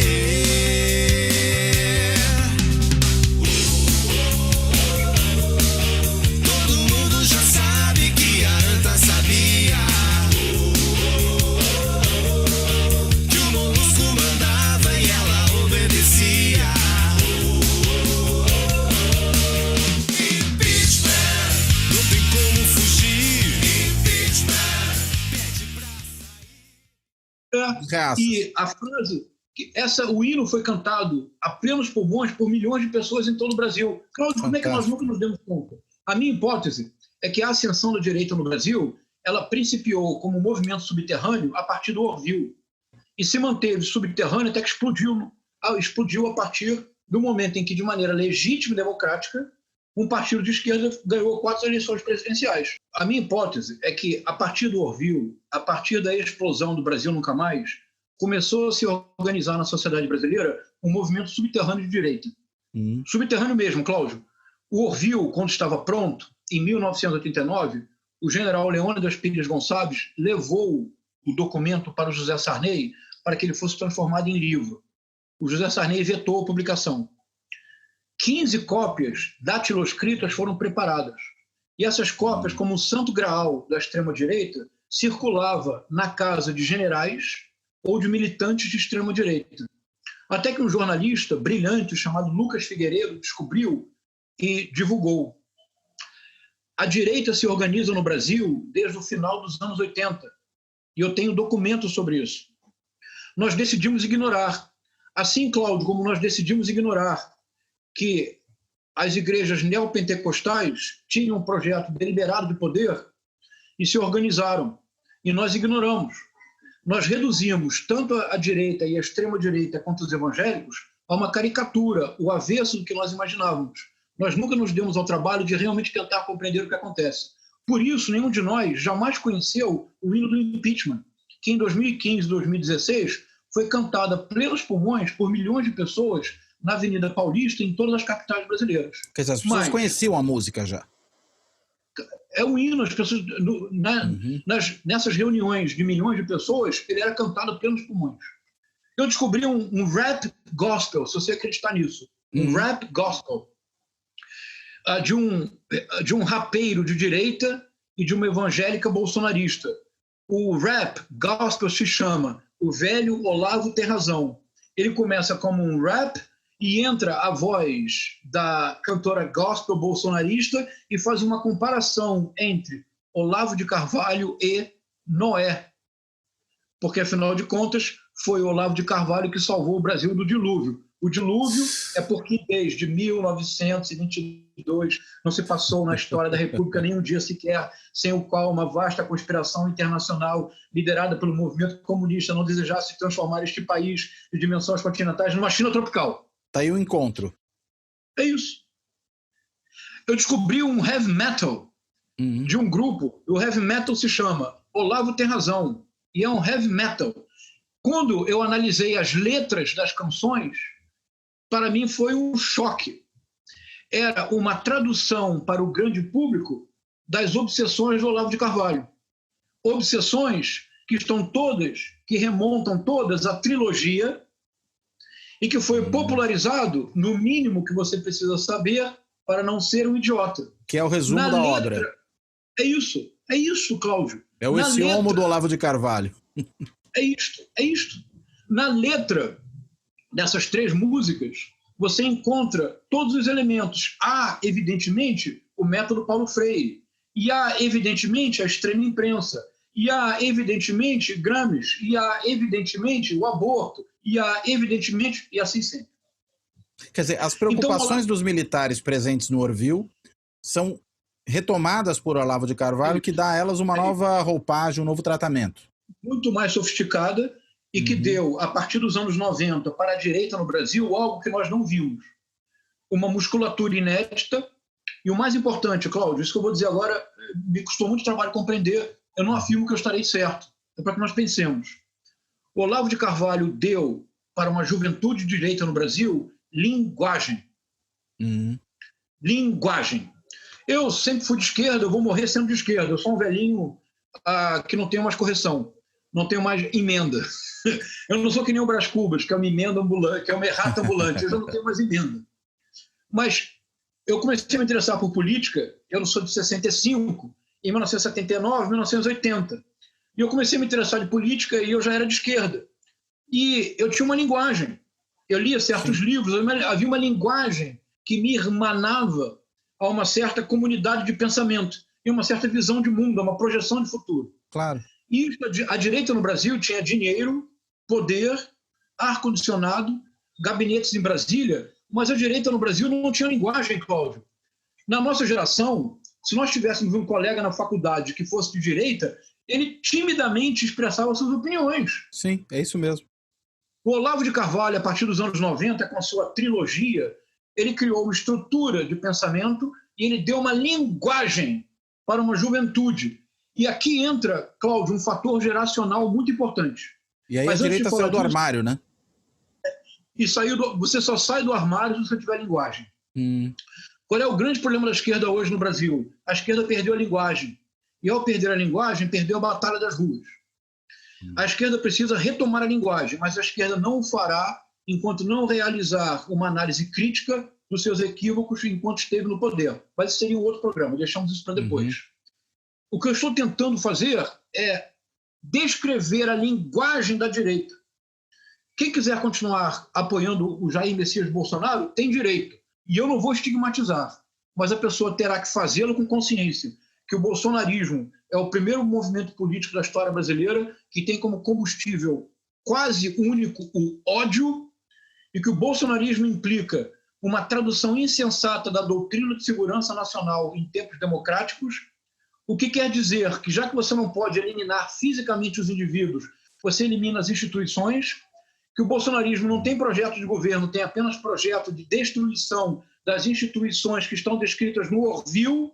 Todo mundo já sabe que a Anta sabia que o Molusco mandava e ela obedecia. Impeachment, não tem como fugir. Impeachment, pede pra sair. E a frase, o hino foi cantado a plenos pulmões por milhões de pessoas em todo o Brasil. Cláudio, como é que nós nunca nos demos conta? A minha hipótese é que a ascensão da direita no Brasil, ela principiou como um movimento subterrâneo a partir do Orville e se manteve subterrâneo até que explodiu a partir do momento em que, de maneira legítima e democrática, um partido de esquerda ganhou 4 eleições presidenciais. A minha hipótese é que, a partir do Orville, a partir da explosão do Brasil Nunca Mais, começou a se organizar na sociedade brasileira um movimento subterrâneo de direita. Subterrâneo mesmo, Cláudio. O Orville, quando estava pronto, em 1989, o general Leônidas Pires Gonçalves levou o documento para o José Sarney para que ele fosse transformado em livro. O José Sarney vetou a publicação. 15 cópias datiloscritas foram preparadas. E essas cópias, como um santo graal da extrema-direita, circulava na casa de generais ou de militantes de extrema-direita. Até que um jornalista brilhante chamado Lucas Figueiredo descobriu e divulgou. A direita se organiza no Brasil desde o final dos anos 80. E eu tenho documentos sobre isso. Nós decidimos ignorar. Assim, Cláudio, como nós decidimos ignorar que as igrejas neopentecostais tinham um projeto deliberado de poder e se organizaram. E nós ignoramos. Nós reduzimos tanto a direita e a extrema-direita quanto os evangélicos a uma caricatura, o avesso do que nós imaginávamos. Nós nunca nos demos ao trabalho de realmente tentar compreender o que acontece. Por isso, nenhum de nós jamais conheceu o hino do impeachment, que em 2015 e 2016 foi cantado a plenos pulmões por milhões de pessoas na Avenida Paulista e em todas as capitais brasileiras. Quer dizer, as pessoas conheciam a música já. É um hino, as pessoas, nessas reuniões de milhões de pessoas, ele era cantado a plenos pulmões. Eu descobri um rap gospel, se você acreditar nisso, um rap gospel, de um rapeiro de direita e de uma evangélica bolsonarista. O rap gospel se chama O Velho Olavo Tem Razão. Ele começa como um rap e entra a voz da cantora gospel bolsonarista e faz uma comparação entre Olavo de Carvalho e Noé. Porque, afinal de contas, foi Olavo de Carvalho que salvou o Brasil do dilúvio. O dilúvio é porque desde 1922 não se passou na história da República nenhum dia sequer sem o qual uma vasta conspiração internacional liderada pelo movimento comunista não desejasse transformar este país de dimensões continentais numa China tropical. Tá aí o encontro. É isso. Eu descobri um heavy metal de um grupo. O heavy metal se chama Olavo Tem Razão. E é um heavy metal. Quando eu analisei as letras das canções, para mim foi um choque. Era uma tradução para o grande público das obsessões do Olavo de Carvalho. Obsessões que remontam todas à trilogia e que foi popularizado no mínimo que você precisa saber para não ser um idiota. Que é o resumo da obra. É isso, Cláudio. É o Eciomo do Olavo de Carvalho. É isto. Na letra dessas 3 músicas, você encontra todos os elementos. Há, evidentemente, o método Paulo Freire. e há, evidentemente, a extrema imprensa, e há, evidentemente, Gramsci, e há, evidentemente, o aborto, e há, evidentemente, e assim sempre. Quer dizer, as preocupações dos militares presentes no Orville são retomadas por Olavo de Carvalho, que dá a elas uma nova roupagem, um novo tratamento. Muito mais sofisticada e que deu, a partir dos anos 90, para a direita no Brasil, algo que nós não vimos. Uma musculatura inédita e o mais importante, Cláudio, isso que eu vou dizer agora me custou muito trabalho compreender, eu não afirmo que eu estarei certo, é para que nós pensemos. O Olavo de Carvalho deu para uma juventude de direita no Brasil linguagem. Linguagem. Eu sempre fui de esquerda, eu vou morrer sendo de esquerda. Eu sou um velhinho que não tenho mais correção, não tenho mais emenda. Eu não sou que nem o Brás Cubas, que é uma emenda ambulante, que é uma errata ambulante. Eu já não tenho mais emenda. Mas eu comecei a me interessar por política, eu não sou de 65, em 1979, 1980. E eu comecei a me interessar de política e eu já era de esquerda. E eu tinha uma linguagem. Eu lia certos livros, havia uma linguagem que me irmanava a uma certa comunidade de pensamento e uma certa visão de mundo, uma projeção de futuro. Claro. E a direita no Brasil tinha dinheiro, poder, ar-condicionado, gabinetes em Brasília, mas a direita no Brasil não tinha linguagem, Cláudio. Na nossa geração, se nós tivéssemos um colega na faculdade que fosse de direita, ele timidamente expressava suas opiniões. Sim, é isso mesmo. O Olavo de Carvalho, a partir dos anos 90, com a sua trilogia, ele criou uma estrutura de pensamento e ele deu uma linguagem para uma juventude. E aqui entra, Cláudio, um fator geracional muito importante. E aí a direita saiu do armário, né? E você só sai do armário se você tiver linguagem. Qual é o grande problema da esquerda hoje no Brasil? A esquerda perdeu a linguagem. E ao perder a linguagem, perdeu a batalha das ruas. A esquerda precisa retomar a linguagem, mas a esquerda não o fará enquanto não realizar uma análise crítica dos seus equívocos enquanto esteve no poder. Mas isso seria um outro programa, deixamos isso para depois. O que eu estou tentando fazer é descrever a linguagem da direita. Quem quiser continuar apoiando o Jair Messias Bolsonaro tem direito. E eu não vou estigmatizar, mas a pessoa terá que fazê-lo com consciência, que o bolsonarismo é o primeiro movimento político da história brasileira que tem como combustível quase único o ódio e que o bolsonarismo implica uma tradução insensata da doutrina de segurança nacional em tempos democráticos, o que quer dizer que, já que você não pode eliminar fisicamente os indivíduos, você elimina as instituições, que o bolsonarismo não tem projeto de governo, tem apenas projeto de destruição das instituições que estão descritas no Orville,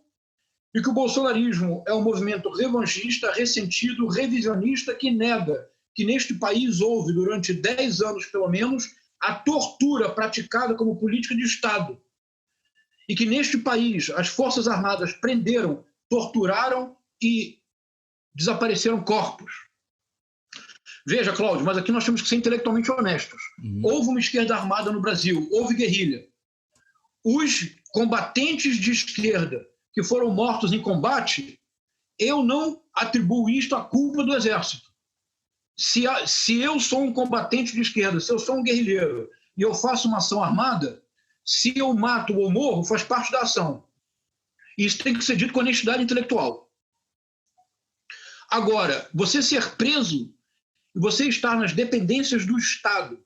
e que o bolsonarismo é um movimento revanchista, ressentido, revisionista, que nega que neste país houve, durante 10 anos pelo menos, a tortura praticada como política de Estado. E que neste país as Forças Armadas prenderam, torturaram e desapareceram corpos. Veja, Cláudio, mas aqui nós temos que ser intelectualmente honestos. Houve uma esquerda armada no Brasil, houve guerrilha. Os combatentes de esquerda que foram mortos em combate, eu não atribuo isto à culpa do Exército. Se eu sou um combatente de esquerda, se eu sou um guerrilheiro e eu faço uma ação armada, se eu mato ou morro, faz parte da ação. Isso tem que ser dito com honestidade intelectual. Agora, você ser preso e você estar nas dependências do Estado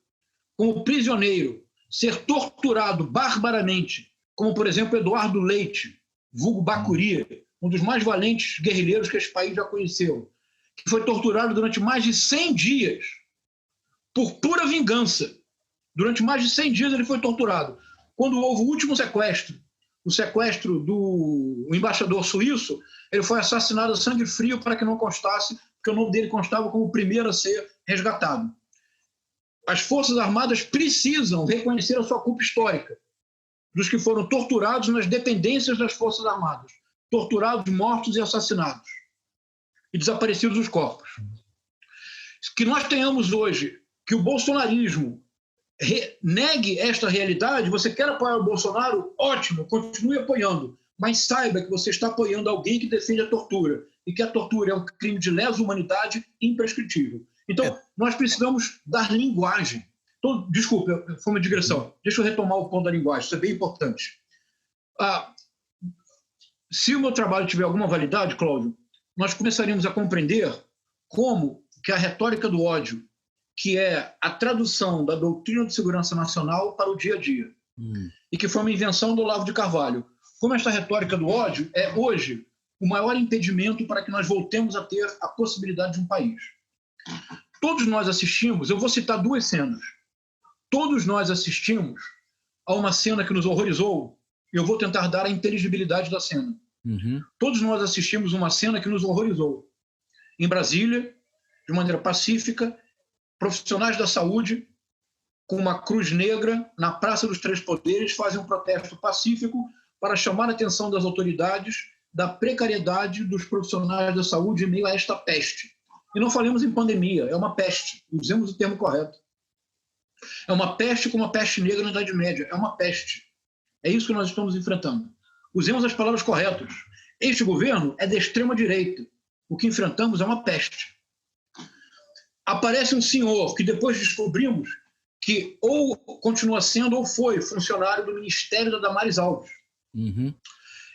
como prisioneiro, ser torturado barbaramente, como, por exemplo, Eduardo Leite, vulgo Bacuri, um dos mais valentes guerrilheiros que esse país já conheceu, que foi torturado durante mais de 100 dias por pura vingança. Durante mais de 100 dias ele foi torturado. Quando houve o último sequestro, o sequestro do embaixador suíço, ele foi assassinado a sangue frio para que não constasse, porque o nome dele constava como o primeiro a ser resgatado. As Forças Armadas precisam reconhecer a sua culpa histórica dos que foram torturados nas dependências das Forças Armadas, torturados, mortos e assassinados, e desaparecidos os corpos. Que nós tenhamos hoje, que o bolsonarismo negue esta realidade. Você quer apoiar o Bolsonaro? Ótimo, continue apoiando, mas saiba que você está apoiando alguém que defende a tortura, e que a tortura é um crime de lesa humanidade imprescritível. Então, nós precisamos dar linguagem. Então, desculpa, foi uma digressão. Deixa eu retomar o ponto da linguagem, isso é bem importante. se o meu trabalho tiver alguma validade, Cláudio, nós começaríamos a compreender como que a retórica do ódio, que é a tradução da doutrina de segurança nacional para o dia a dia, e que foi uma invenção do Olavo de Carvalho, como esta retórica do ódio é hoje o maior impedimento para que nós voltemos a ter a possibilidade de um país. Todos nós assistimos, eu vou citar 2 cenas, todos nós assistimos a uma cena que nos horrorizou, e eu vou tentar dar a inteligibilidade da cena. Todos nós assistimos uma cena que nos horrorizou. Em Brasília, de maneira pacífica, profissionais da saúde, com uma cruz negra, na Praça dos Três Poderes, fazem um protesto pacífico para chamar a atenção das autoridades da precariedade dos profissionais da saúde em meio a esta peste. E não falemos em pandemia, é uma peste, usemos o termo correto. É uma peste como a peste negra na Idade Média, é uma peste. É isso que nós estamos enfrentando. Usemos as palavras corretas. Este governo é da extrema-direita. O que enfrentamos é uma peste. Aparece um senhor que depois descobrimos que ou continua sendo ou foi funcionário do Ministério da Damares Alves.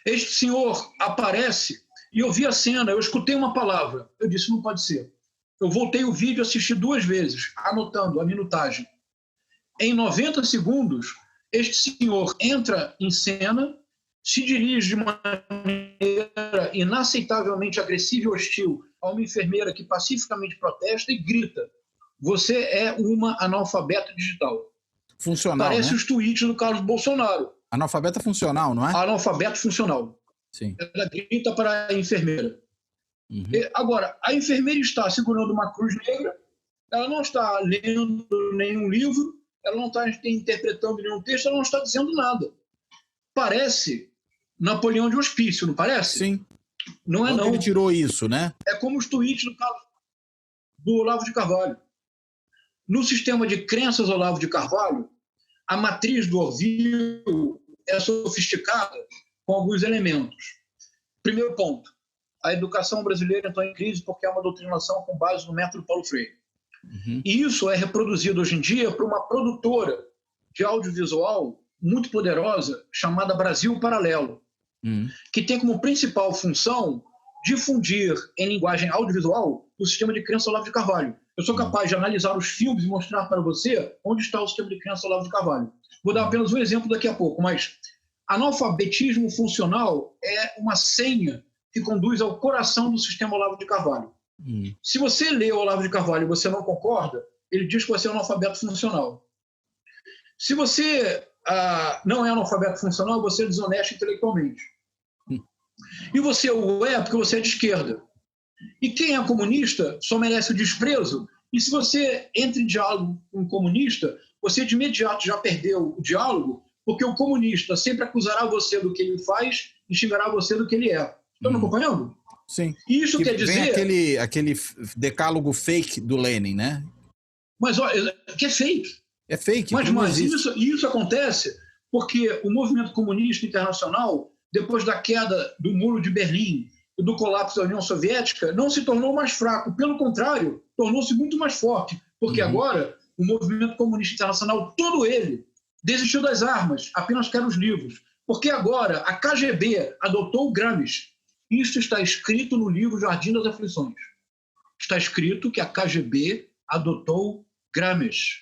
Este senhor aparece e eu vi a cena, eu escutei uma palavra, eu disse, não pode ser. Eu voltei o vídeo, assisti 2 vezes, anotando a minutagem. Em 90 segundos, este senhor entra em cena, se dirige de maneira inaceitavelmente agressiva e hostil a uma enfermeira que pacificamente protesta e grita: você é uma analfabeta digital. Funcional, Parece né? os tweets do Carlos Bolsonaro. Analfabeta funcional, não é? Analfabeto funcional. Sim. Ela grita para a enfermeira. Agora, a enfermeira está segurando uma cruz negra, ela não está lendo nenhum livro, ela não está interpretando nenhum texto, ela não está dizendo nada. Parece Napoleão de Hospício, não parece? Sim. Não é Onde não. ele tirou isso, né? É como os tweets do Olavo de Carvalho. No sistema de crenças Olavo de Carvalho, a matriz do Orville é sofisticada com alguns elementos. Primeiro ponto, a educação brasileira está em crise porque é uma doutrinação com base no método Paulo Freire. E isso é reproduzido hoje em dia por uma produtora de audiovisual muito poderosa chamada Brasil Paralelo, que tem como principal função difundir em linguagem audiovisual o sistema de crença Olavo de Carvalho. Eu sou capaz de analisar os filmes e mostrar para você onde está o sistema de crença Olavo de Carvalho. Vou dar apenas um exemplo daqui a pouco, mas analfabetismo funcional é uma senha que conduz ao coração do sistema Olavo de Carvalho. Se você lê o Olavo de Carvalho e você não concorda, ele diz que você é analfabeto funcional. Se você não é analfabeto funcional, você é desonesto intelectualmente. E você o é porque você é de esquerda. E quem é comunista só merece o desprezo. E se você entra em diálogo com um comunista, você de imediato já perdeu o diálogo, porque o comunista sempre acusará você do que ele faz e xingará você do que ele é. Estão me acompanhando? Sim. Isso que quer dizer... Vem aquele decálogo fake do Lenin, né? Mas olha, que é fake. É fake. Mas isso acontece porque o movimento comunista internacional, depois da queda do Muro de Berlim e do colapso da União Soviética, não se tornou mais fraco. Pelo contrário, tornou-se muito mais forte. Porque agora o movimento comunista internacional, todo ele, desistiu das armas, apenas quer os livros. Porque agora a KGB adotou o Gramsci. Isso está escrito no livro Jardim das Aflições. Está escrito que a KGB adotou Gramsci.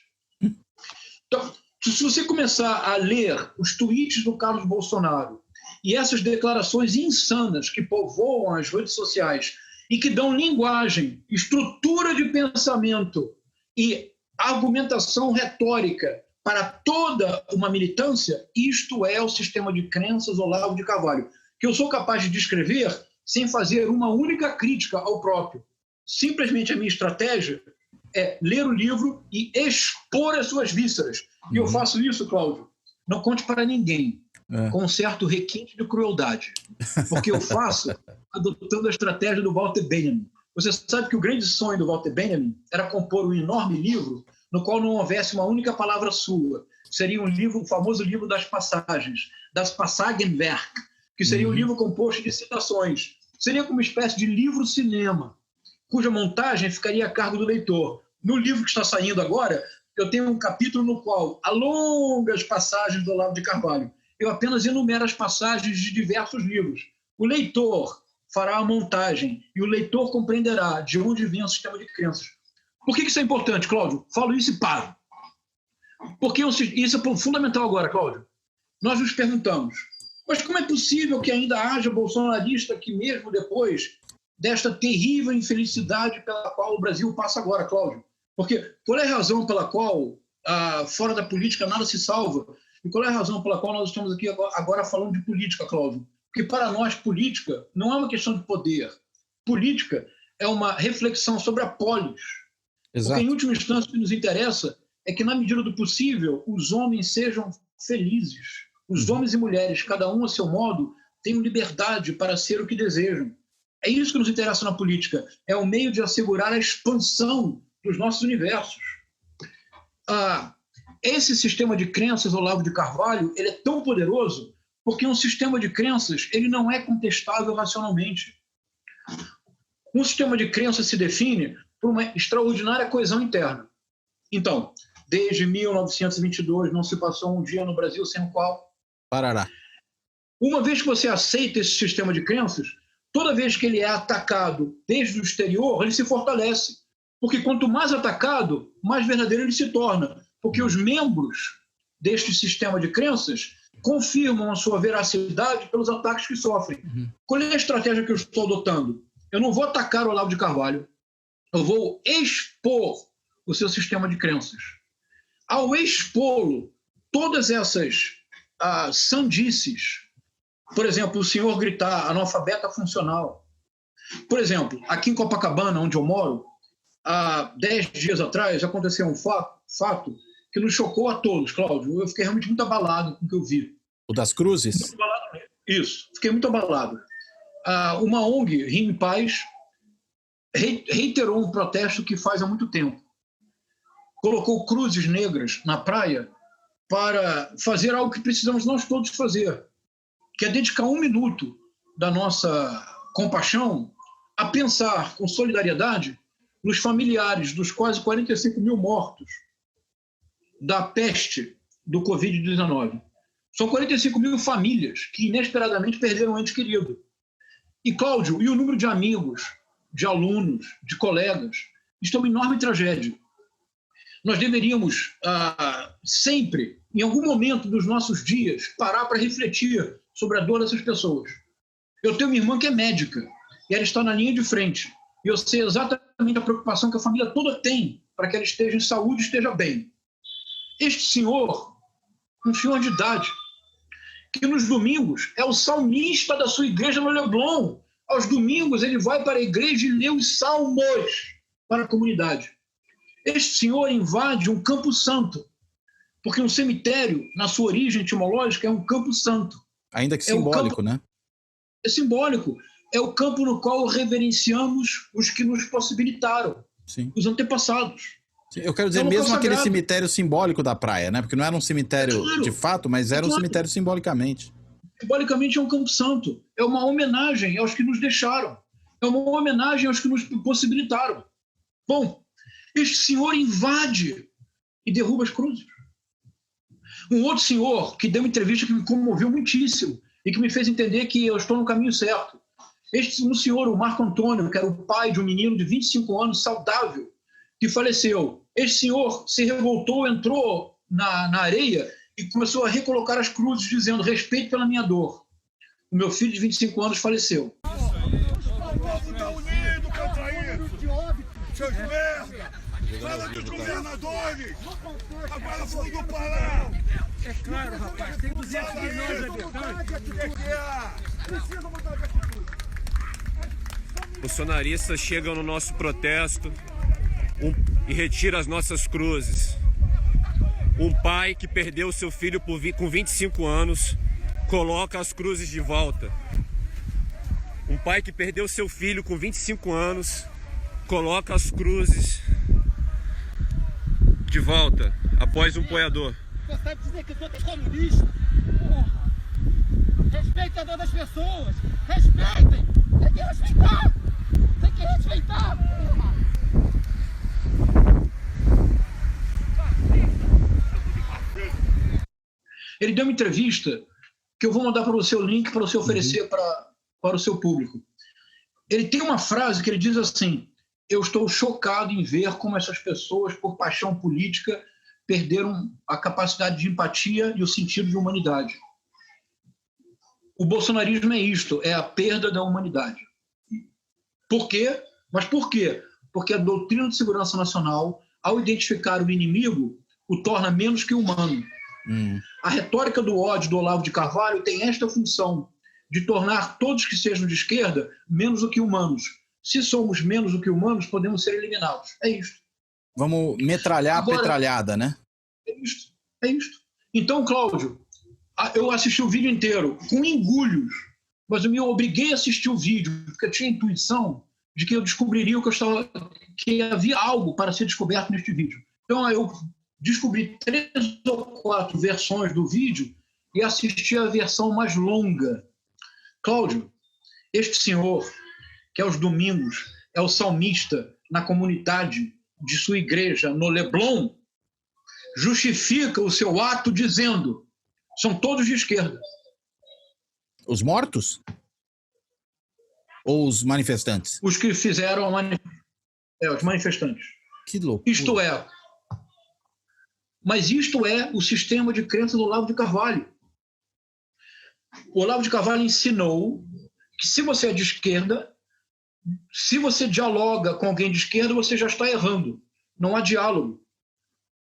Então, se você começar a ler os tweets do Carlos Bolsonaro e essas declarações insanas que povoam as redes sociais e que dão linguagem, estrutura de pensamento e argumentação retórica para toda uma militância, isto é o sistema de crenças Olavo de Carvalho, que eu sou capaz de descrever sem fazer uma única crítica ao próprio. Simplesmente a minha estratégia é ler o livro e expor as suas vísceras. E eu faço isso, Cláudio, não conte para ninguém, com um certo requinte de crueldade, porque eu faço adotando a estratégia do Walter Benjamin. Você sabe que o grande sonho do Walter Benjamin era compor um enorme livro no qual não houvesse uma única palavra sua. Seria um livro, o famoso livro das passagens, das Passagenwerk, que seria um livro composto de citações. Seria como uma espécie de livro-cinema, cuja montagem ficaria a cargo do leitor. No livro que está saindo agora, eu tenho um capítulo no qual há longas passagens do Olavo de Carvalho. Eu apenas enumero as passagens de diversos livros, O leitor fará a montagem e o leitor compreenderá de onde vem o sistema de crenças. Por que isso é importante, Cláudio? Falo isso e paro. Porque isso é fundamental agora, Cláudio. Nós nos perguntamos, mas como é possível que ainda haja bolsonarista que mesmo depois desta terrível infelicidade pela qual o Brasil passa agora, Cláudio? Porque qual é a razão pela qual fora da política nada se salva? E qual é a razão pela qual nós estamos aqui agora falando de política, Cláudio? Porque para nós política não é uma questão de poder. Política é uma reflexão sobre a polis. Exato. Porque em última instância o que nos interessa é que na medida do possível os homens sejam felizes. Os homens e mulheres, cada um a seu modo, tenham liberdade para ser o que desejam. É isso que nos interessa na política. É o meio de assegurar a expansão dos nossos universos. Esse sistema de crenças, Olavo de Carvalho, ele é tão poderoso porque um sistema de crenças ele não é contestável racionalmente. Um sistema de crenças se define por uma extraordinária coesão interna. Então, desde 1922 não se passou um dia no Brasil sem o qual... Parará. Uma vez que você aceita esse sistema de crenças, toda vez que ele é atacado desde o exterior, ele se fortalece. Porque quanto mais atacado, mais verdadeiro ele se torna. Porque os membros deste sistema de crenças confirmam a sua veracidade pelos ataques que sofrem. Qual é a estratégia que eu estou adotando? Eu não vou atacar o Olavo de Carvalho, eu vou expor o seu sistema de crenças. Ao expô-lo, todas essas sandices, por exemplo, o senhor gritar analfabeta funcional. Por exemplo, aqui em Copacabana, onde eu moro, há 10 dias atrás, aconteceu um fato que nos chocou a todos, Cláudio. Eu fiquei realmente muito abalado com o que eu vi. O das cruzes? Muito abalado mesmo. Isso, fiquei muito abalado. Uma ONG, Rime Paz, reiterou um protesto que faz há muito tempo. Colocou cruzes negras na praia para fazer algo que precisamos nós todos fazer, que é dedicar 1 minuto da nossa compaixão a pensar com solidariedade nos familiares dos quase 45 mil mortos da peste do Covid-19. São 45 mil famílias que inesperadamente perderam um ente querido. E, Cláudio, e o número de amigos, de alunos, de colegas, isto é uma enorme tragédia. Nós deveríamos sempre, em algum momento dos nossos dias, parar para refletir sobre a dor dessas pessoas. Eu tenho uma irmã que é médica, e ela está na linha de frente. E eu sei exatamente a preocupação que a família toda tem para que ela esteja em saúde e esteja bem. Este senhor, um senhor de idade, que nos domingos é o salmista da sua igreja no Leblon. Aos domingos ele vai para a igreja e lê os salmos para a comunidade. Este senhor invade um campo santo, porque um cemitério, na sua origem etimológica, é um campo santo. Ainda que simbólico, né? É simbólico. É o campo no qual reverenciamos os que nos possibilitaram, Sim. Os antepassados. Sim, eu quero dizer, mesmo aquele cemitério simbólico da praia, né? Porque não era um cemitério de fato, mas era um cemitério simbolicamente. Simbolicamente é um campo santo. É uma homenagem aos que nos deixaram. É uma homenagem aos que nos possibilitaram. Bom, este senhor invade e derruba as cruzes. Um outro senhor que deu uma entrevista que me comoveu muitíssimo e que me fez entender que eu estou no caminho certo. Um senhor, o Marco Antônio, que era o pai de um menino de 25 anos, saudável, que faleceu. Este senhor se revoltou, entrou na areia e começou a recolocar as cruzes, dizendo: respeito pela minha dor. O meu filho de 25 anos faleceu. O povo está unido contra isso. Seus merda! Fala dos governadores! Agora vamos do palau! É claro, rapaz, tem 200 milhões de habitantes. Precisa mudar de atitude. Bolsonaristas chegam no nosso protesto e retira as nossas cruzes. Um pai que perdeu seu filho com 25 anos coloca as cruzes de volta. Um pai que perdeu seu filho com 25 anos coloca as cruzes de volta após um apoiador. Você sabe dizer que eu sou comunista? Porra! Respeita a dor das pessoas! Respeitem! Tem que respeitar! Tem que respeitar! Porra! Ele deu uma entrevista que eu vou mandar para você o link para você oferecer para para o seu público. Ele tem uma frase que ele diz assim: eu estou chocado em ver como essas pessoas, por paixão política, perderam a capacidade de empatia e o sentido de humanidade. O bolsonarismo é isto, é a perda da humanidade. Por quê? Mas por quê? Porque a doutrina de segurança nacional, ao identificar o inimigo, o torna menos que humano. A retórica do ódio do Olavo de Carvalho tem esta função, de tornar todos que sejam de esquerda menos do que humanos. Se somos menos do que humanos, podemos ser eliminados. É isto. Vamos metralhar a petralhada, né? É isto. Então, Cláudio, eu assisti o vídeo inteiro com engulhos, mas eu me obriguei a assistir o vídeo, porque eu tinha a intuição de que eu descobriria que havia algo para ser descoberto neste vídeo. Então, eu descobri 3 ou 4 versões do vídeo e assisti a versão mais longa. Cláudio, este senhor, que aos domingos é o salmista na comunidade de sua igreja no Leblon, justifica o seu ato dizendo: são todos de esquerda. Os mortos? Ou os manifestantes? Os que fizeram os manifestantes. Que loucura. Isto é. Mas isto é o sistema de crença do Olavo de Carvalho. O Olavo de Carvalho ensinou que se você é de esquerda, se você dialoga com alguém de esquerda, você já está errando. Não há diálogo.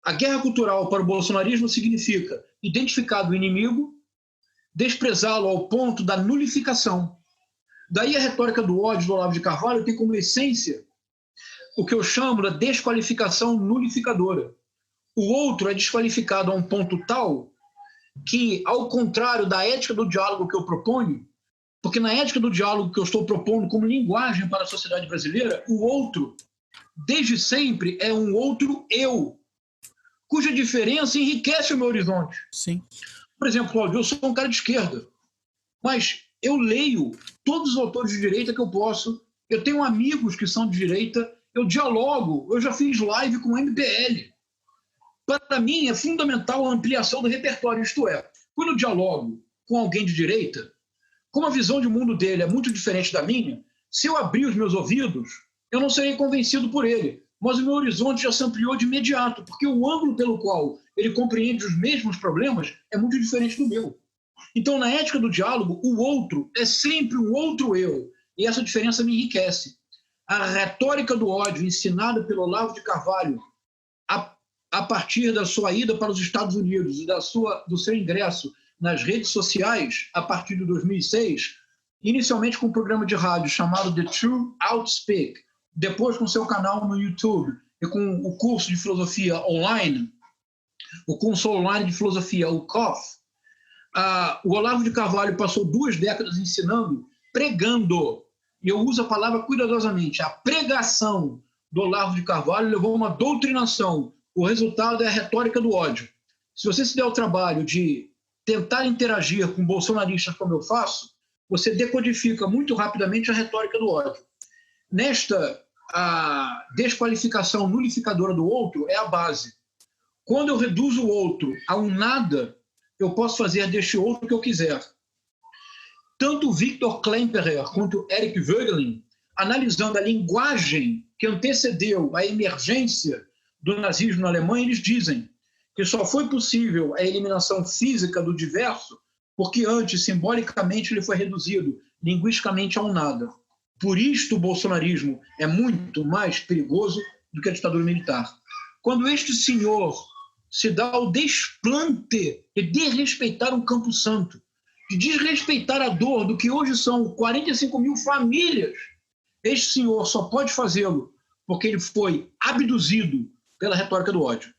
A guerra cultural para o bolsonarismo significa identificar o inimigo, desprezá-lo ao ponto da nulificação. Daí a retórica do ódio do Olavo de Carvalho tem como essência o que eu chamo da desqualificação nulificadora. O outro é desqualificado a um ponto tal que, ao contrário da ética do diálogo que eu proponho, porque na ética do diálogo que eu estou propondo como linguagem para a sociedade brasileira, o outro, desde sempre, é um outro eu, cuja diferença enriquece o meu horizonte. Sim. Por exemplo, Cláudio, eu sou um cara de esquerda, mas eu leio todos os autores de direita que eu posso, eu tenho amigos que são de direita, eu dialogo, eu já fiz live com o MBL. Para mim é fundamental a ampliação do repertório, isto é, quando eu dialogo com alguém de direita, como a visão de mundo dele é muito diferente da minha, se eu abrir os meus ouvidos, eu não serei convencido por ele, mas o meu horizonte já se ampliou de imediato, porque o ângulo pelo qual ele compreende os mesmos problemas é muito diferente do meu. Então, na ética do diálogo, o outro é sempre um outro eu, e essa diferença me enriquece. A retórica do ódio ensinada pelo Olavo de Carvalho a partir da sua ida para os Estados Unidos e do seu ingresso nas redes sociais a partir de 2006, inicialmente com um programa de rádio chamado The True Outspeak, depois com seu canal no YouTube e com o curso de filosofia online, o curso online de filosofia, o COF, o Olavo de Carvalho passou 2 décadas ensinando, pregando, e eu uso a palavra cuidadosamente, a pregação do Olavo de Carvalho levou a uma doutrinação. O resultado é a retórica do ódio. Se você se der o trabalho de tentar interagir com bolsonaristas como eu faço, você decodifica muito rapidamente a retórica do ódio. A desqualificação nulificadora do outro é a base. Quando eu reduzo o outro a um nada, eu posso fazer deste outro o que eu quiser. Tanto Viktor Klemperer quanto Eric Voegelin, analisando a linguagem que antecedeu a emergência do nazismo na Alemanha, eles dizem que só foi possível a eliminação física do diverso porque antes, simbolicamente, ele foi reduzido linguisticamente a um nada. Por isto, o bolsonarismo é muito mais perigoso do que a ditadura militar. Quando este senhor se dá ao desplante de desrespeitar um Campo Santo, de desrespeitar a dor do que hoje são 45 mil famílias, este senhor só pode fazê-lo porque ele foi abduzido pela retórica do ódio.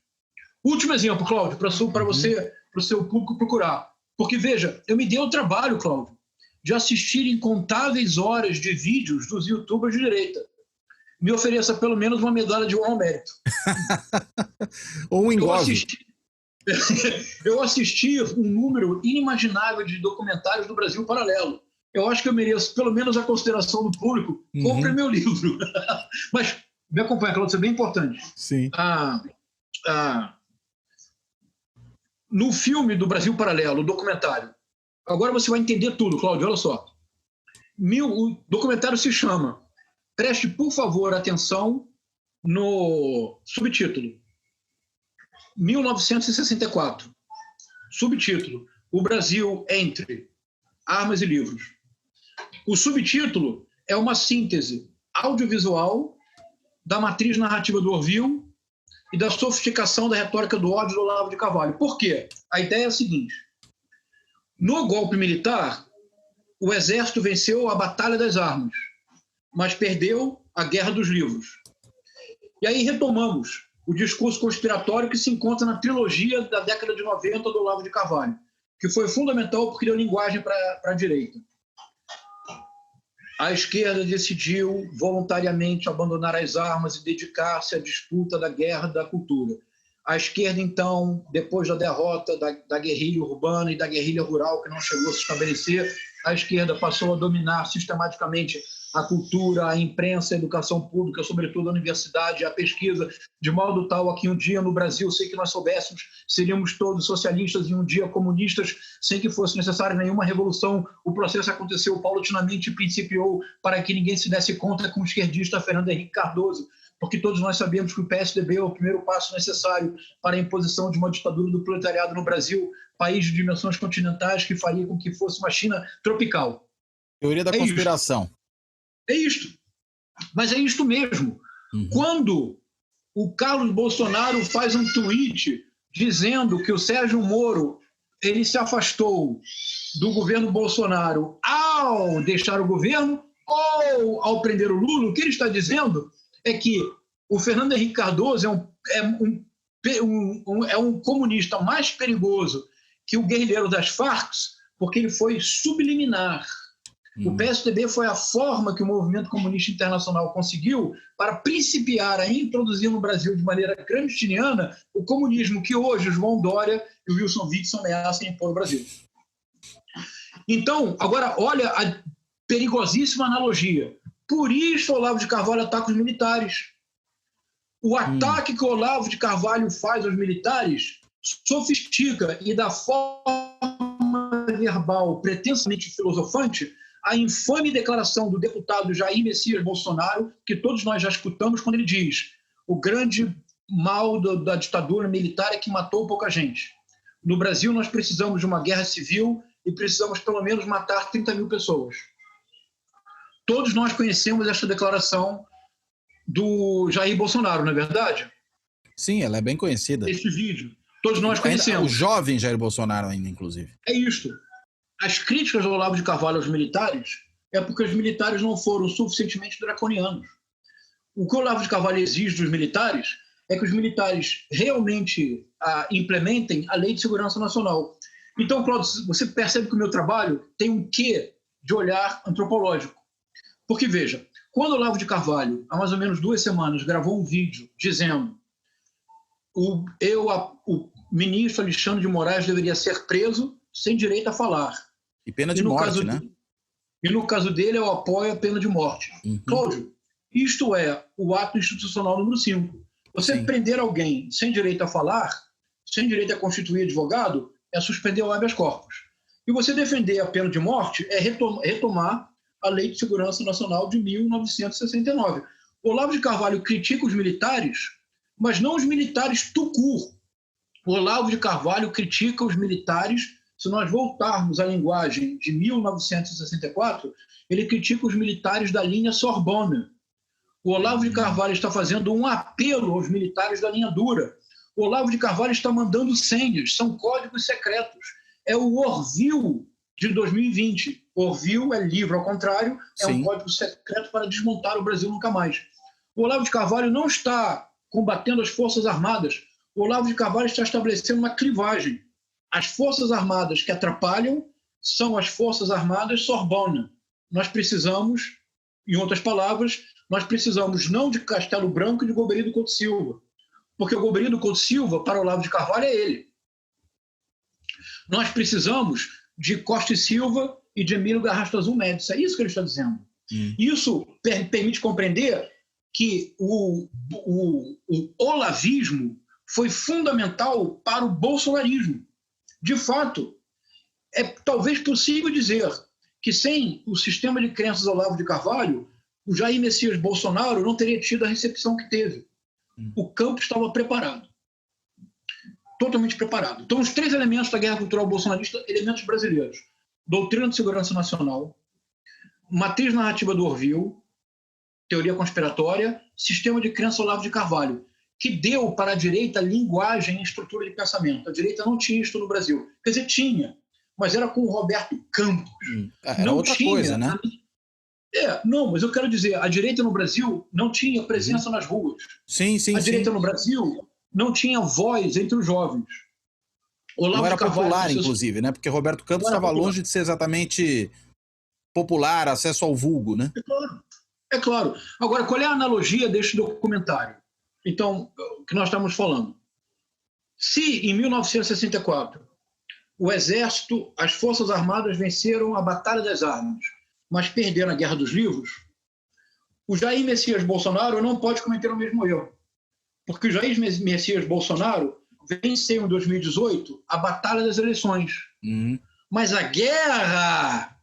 Último exemplo, Cláudio, para você, para o seu público procurar. Porque, veja, eu me dei o trabalho, Cláudio, de assistir incontáveis horas de vídeos dos youtubers de direita. Me ofereça pelo menos uma medalha de honra ao mérito. Ou um engove. Eu assisti um número inimaginável de documentários do Brasil Paralelo. Eu acho que eu mereço pelo menos a consideração do público. Compre meu livro. Mas me acompanha, Cláudio, isso é bem importante. Sim. No filme do Brasil Paralelo, o documentário, agora você vai entender tudo, Cláudio, olha só. O documentário se chama, preste por favor atenção no subtítulo, 1964. Subtítulo, O Brasil entre Armas e Livros. O subtítulo é uma síntese audiovisual da matriz narrativa do Orville e da sofisticação da retórica do ódio do Olavo de Carvalho. Por quê? A ideia é a seguinte: no golpe militar, o exército venceu a Batalha das Armas, mas perdeu a Guerra dos Livros. E aí retomamos o discurso conspiratório que se encontra na trilogia da década de 90 do Olavo de Carvalho, que foi fundamental porque deu linguagem para a direita. A esquerda decidiu voluntariamente abandonar as armas e dedicar-se à disputa da guerra da cultura. A esquerda, então, depois da derrota da guerrilha urbana e da guerrilha rural, que não chegou a se estabelecer, a esquerda passou a dominar sistematicamente a cultura, a imprensa, a educação pública, sobretudo a universidade, a pesquisa, de modo tal a que um dia no Brasil, sem que nós soubéssemos, seríamos todos socialistas e um dia comunistas, sem que fosse necessária nenhuma revolução. O processo aconteceu paulatinamente e principiou para que ninguém se desse conta com o esquerdista Fernando Henrique Cardoso, porque todos nós sabemos que o PSDB é o primeiro passo necessário para a imposição de uma ditadura do proletariado no Brasil, país de dimensões continentais que faria com que fosse uma China tropical. Teoria da conspiração. É isto. Mas é isto mesmo. Quando o Carlos Bolsonaro faz um tweet dizendo que o Sérgio Moro ele se afastou do governo Bolsonaro ao deixar o governo ou ao prender o Lula, o que ele está dizendo é que o Fernando Henrique Cardoso é um comunista mais perigoso que o guerrilheiro das Farc, porque ele foi subliminar. O PSDB foi a forma que o movimento comunista internacional conseguiu para principiar a introduzir no Brasil de maneira clandestiniana o comunismo que hoje o João Dória e o Wilson Witzel ameaçam impor no Brasil. Então, agora, olha a perigosíssima analogia. Por isso o Olavo de Carvalho ataca os militares. O ataque que o Olavo de Carvalho faz aos militares sofistica e da forma verbal pretensamente filosofante a infame declaração do deputado Jair Messias Bolsonaro, que todos nós já escutamos, quando ele diz: o grande mal da ditadura militar é que matou pouca gente. No Brasil nós precisamos de uma guerra civil e precisamos pelo menos matar 30 mil pessoas. Todos nós conhecemos esta declaração do Jair Bolsonaro, não é verdade? Sim, ela é bem conhecida. Esse vídeo, todos nós conhecemos. O jovem Jair Bolsonaro ainda, inclusive. É isto. As críticas do Olavo de Carvalho aos militares é porque os militares não foram suficientemente draconianos. O que o Olavo de Carvalho exige dos militares é que os militares realmente implementem a Lei de Segurança Nacional. Então, Cláudio, você percebe que o meu trabalho tem um quê de olhar antropológico. Porque, veja, quando o Olavo de Carvalho, há mais ou menos 2 semanas, gravou um vídeo dizendo o ministro Alexandre de Moraes deveria ser preso sem direito a falar. E pena de morte, né? E no caso dele, eu apoio a pena de morte. Cláudio, isto é o ato institucional número 5. Você prender alguém sem direito a falar, sem direito a constituir advogado, é suspender o habeas corpus. E você defender a pena de morte é retomar a Lei de Segurança Nacional de 1969. O Olavo de Carvalho critica os militares, mas não os militares tout court. O Olavo de Carvalho critica os militares. Se nós voltarmos à linguagem de 1964, ele critica os militares da linha Sorbonne. O Olavo de Carvalho está fazendo um apelo aos militares da linha dura. O Olavo de Carvalho está mandando senhas, são códigos secretos. É o Orville de 2020. Orville é livro ao contrário, é um código secreto para desmontar o Brasil nunca mais. O Olavo de Carvalho não está combatendo as Forças Armadas. O Olavo de Carvalho está estabelecendo uma clivagem. As Forças Armadas que atrapalham são as Forças Armadas Sorbonne. Nós precisamos, em outras palavras, nós precisamos não de Castelo Branco e de Golbery do Couto Silva, porque o Golbery do Couto Silva, para o Olavo de Carvalho, é ele. Nós precisamos de Costa e Silva e de Emílio Garrastazu Azul Médici. É isso que ele está dizendo. Isso permite compreender que o olavismo foi fundamental para o bolsonarismo. De fato, é talvez possível dizer que sem o sistema de crenças Olavo de Carvalho, o Jair Messias Bolsonaro não teria tido a recepção que teve. O campo estava preparado. Totalmente preparado. Então, os 3 elementos da guerra cultural bolsonarista, elementos brasileiros. Doutrina de segurança nacional, matriz narrativa do Orville, teoria conspiratória, sistema de crença Olavo de Carvalho, que deu para a direita linguagem e estrutura de pensamento. A direita não tinha isso no Brasil. Quer dizer, tinha, mas era com o Roberto Campos. Era não outra tinha, coisa, né? Não, mas eu quero dizer, a direita no Brasil não tinha presença nas ruas. Sim. A direita no Brasil não tinha voz entre os jovens. Olavo Não era de Carvalho, popular, inclusive, né? Porque Roberto Campos estava longe de ser exatamente popular, acesso ao vulgo, né? É claro. Agora, qual é a analogia deste documentário? Então, o que nós estamos falando? Se, em 1964, o Exército, as Forças Armadas venceram a Batalha das Armas, mas perderam a Guerra dos Livros, o Jair Messias Bolsonaro não pode cometer o mesmo erro. Porque o Jair Messias Bolsonaro venceu em 2018 a Batalha das Eleições. Mas a guerra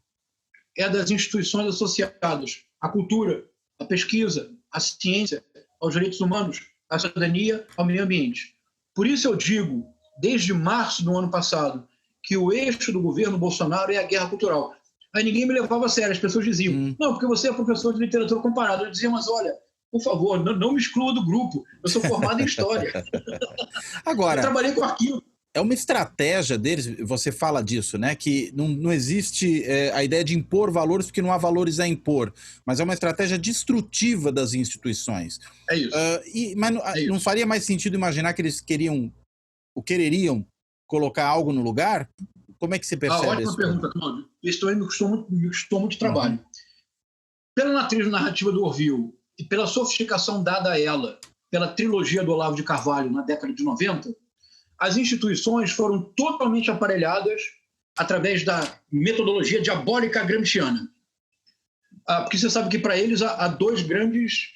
é das instituições associadas à cultura, à pesquisa, à ciência, aos direitos humanos, à cidadania, ao meio ambiente. Por isso eu digo, desde março do ano passado, que o eixo do governo Bolsonaro é a guerra cultural. Aí ninguém me levava a sério, as pessoas diziam, não, porque você é professor de literatura comparada. Eu dizia, mas olha, por favor, não me exclua do grupo, eu sou formado em História. Agora, eu trabalhei com arquivo. É uma estratégia deles, você fala disso, né? Que não existe a ideia de impor valores, porque não há valores a impor, mas é uma estratégia destrutiva das instituições. É isso. Mas não faria mais sentido imaginar que eles quereriam colocar algo no lugar? Como é que você percebe isso? Ótima pergunta, Cláudio. Isso também me custou muito trabalho. Pela matriz narrativa do Orville e pela sofisticação dada a ela pela trilogia do Olavo de Carvalho na década de 90, as instituições foram totalmente aparelhadas através da metodologia diabólica gramsciana. Porque você sabe que para eles há 2 grandes,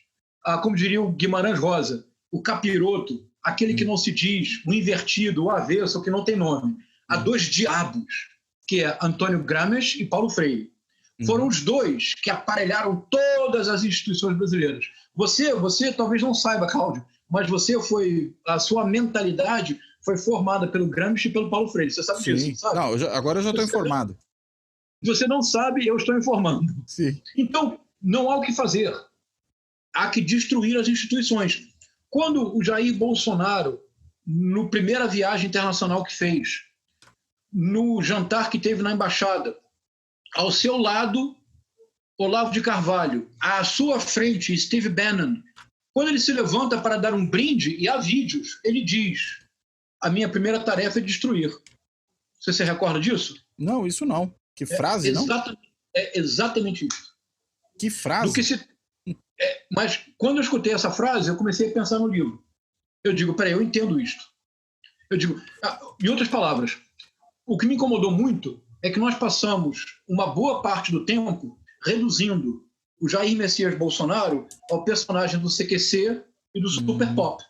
como diria o Guimarães Rosa, o capiroto, aquele que não se diz, o invertido, o avesso, o que não tem nome. Há 2 diabos, que é Antônio Gramsci e Paulo Freire. Foram os 2 que aparelharam todas as instituições brasileiras. Você talvez não saiba, Cláudio, mas a sua mentalidade foi formada pelo Gramsci e pelo Paulo Freire. Você sabe disso, sabe? Não, agora eu já estou informado. Você não sabe, eu estou informando. Sim. Então, não há o que fazer. Há que destruir as instituições. Quando o Jair Bolsonaro, no primeira viagem internacional que fez, no jantar que teve na embaixada, ao seu lado, Olavo de Carvalho, à sua frente, Steve Bannon, quando ele se levanta para dar um brinde, e há vídeos, ele diz: a minha primeira tarefa é destruir. Você se recorda disso? Não, isso não. Que frase, não? É exatamente isso. Que frase? Mas quando eu escutei essa frase, eu comecei a pensar no livro. Eu digo, peraí, eu entendo isto. Eu digo, em outras palavras, o que me incomodou muito é que nós passamos uma boa parte do tempo reduzindo o Jair Messias Bolsonaro ao personagem do CQC e do Super Pop.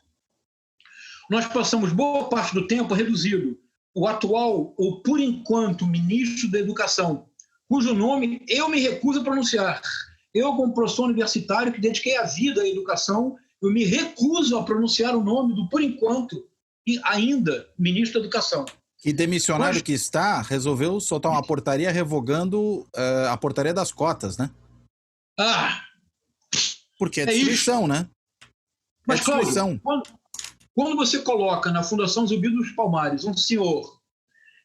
Nós passamos boa parte do tempo reduzido o atual, ou por enquanto, ministro da Educação, cujo nome eu me recuso a pronunciar. Eu, como professor universitário que dediquei a vida à educação, eu me recuso a pronunciar o nome do, por enquanto, e ainda ministro da Educação. E demissionário que está, resolveu soltar uma portaria revogando a portaria das cotas, né? Porque é destruição, né? Mas, Cláudio, quando você coloca na Fundação Zumbi dos Palmares um senhor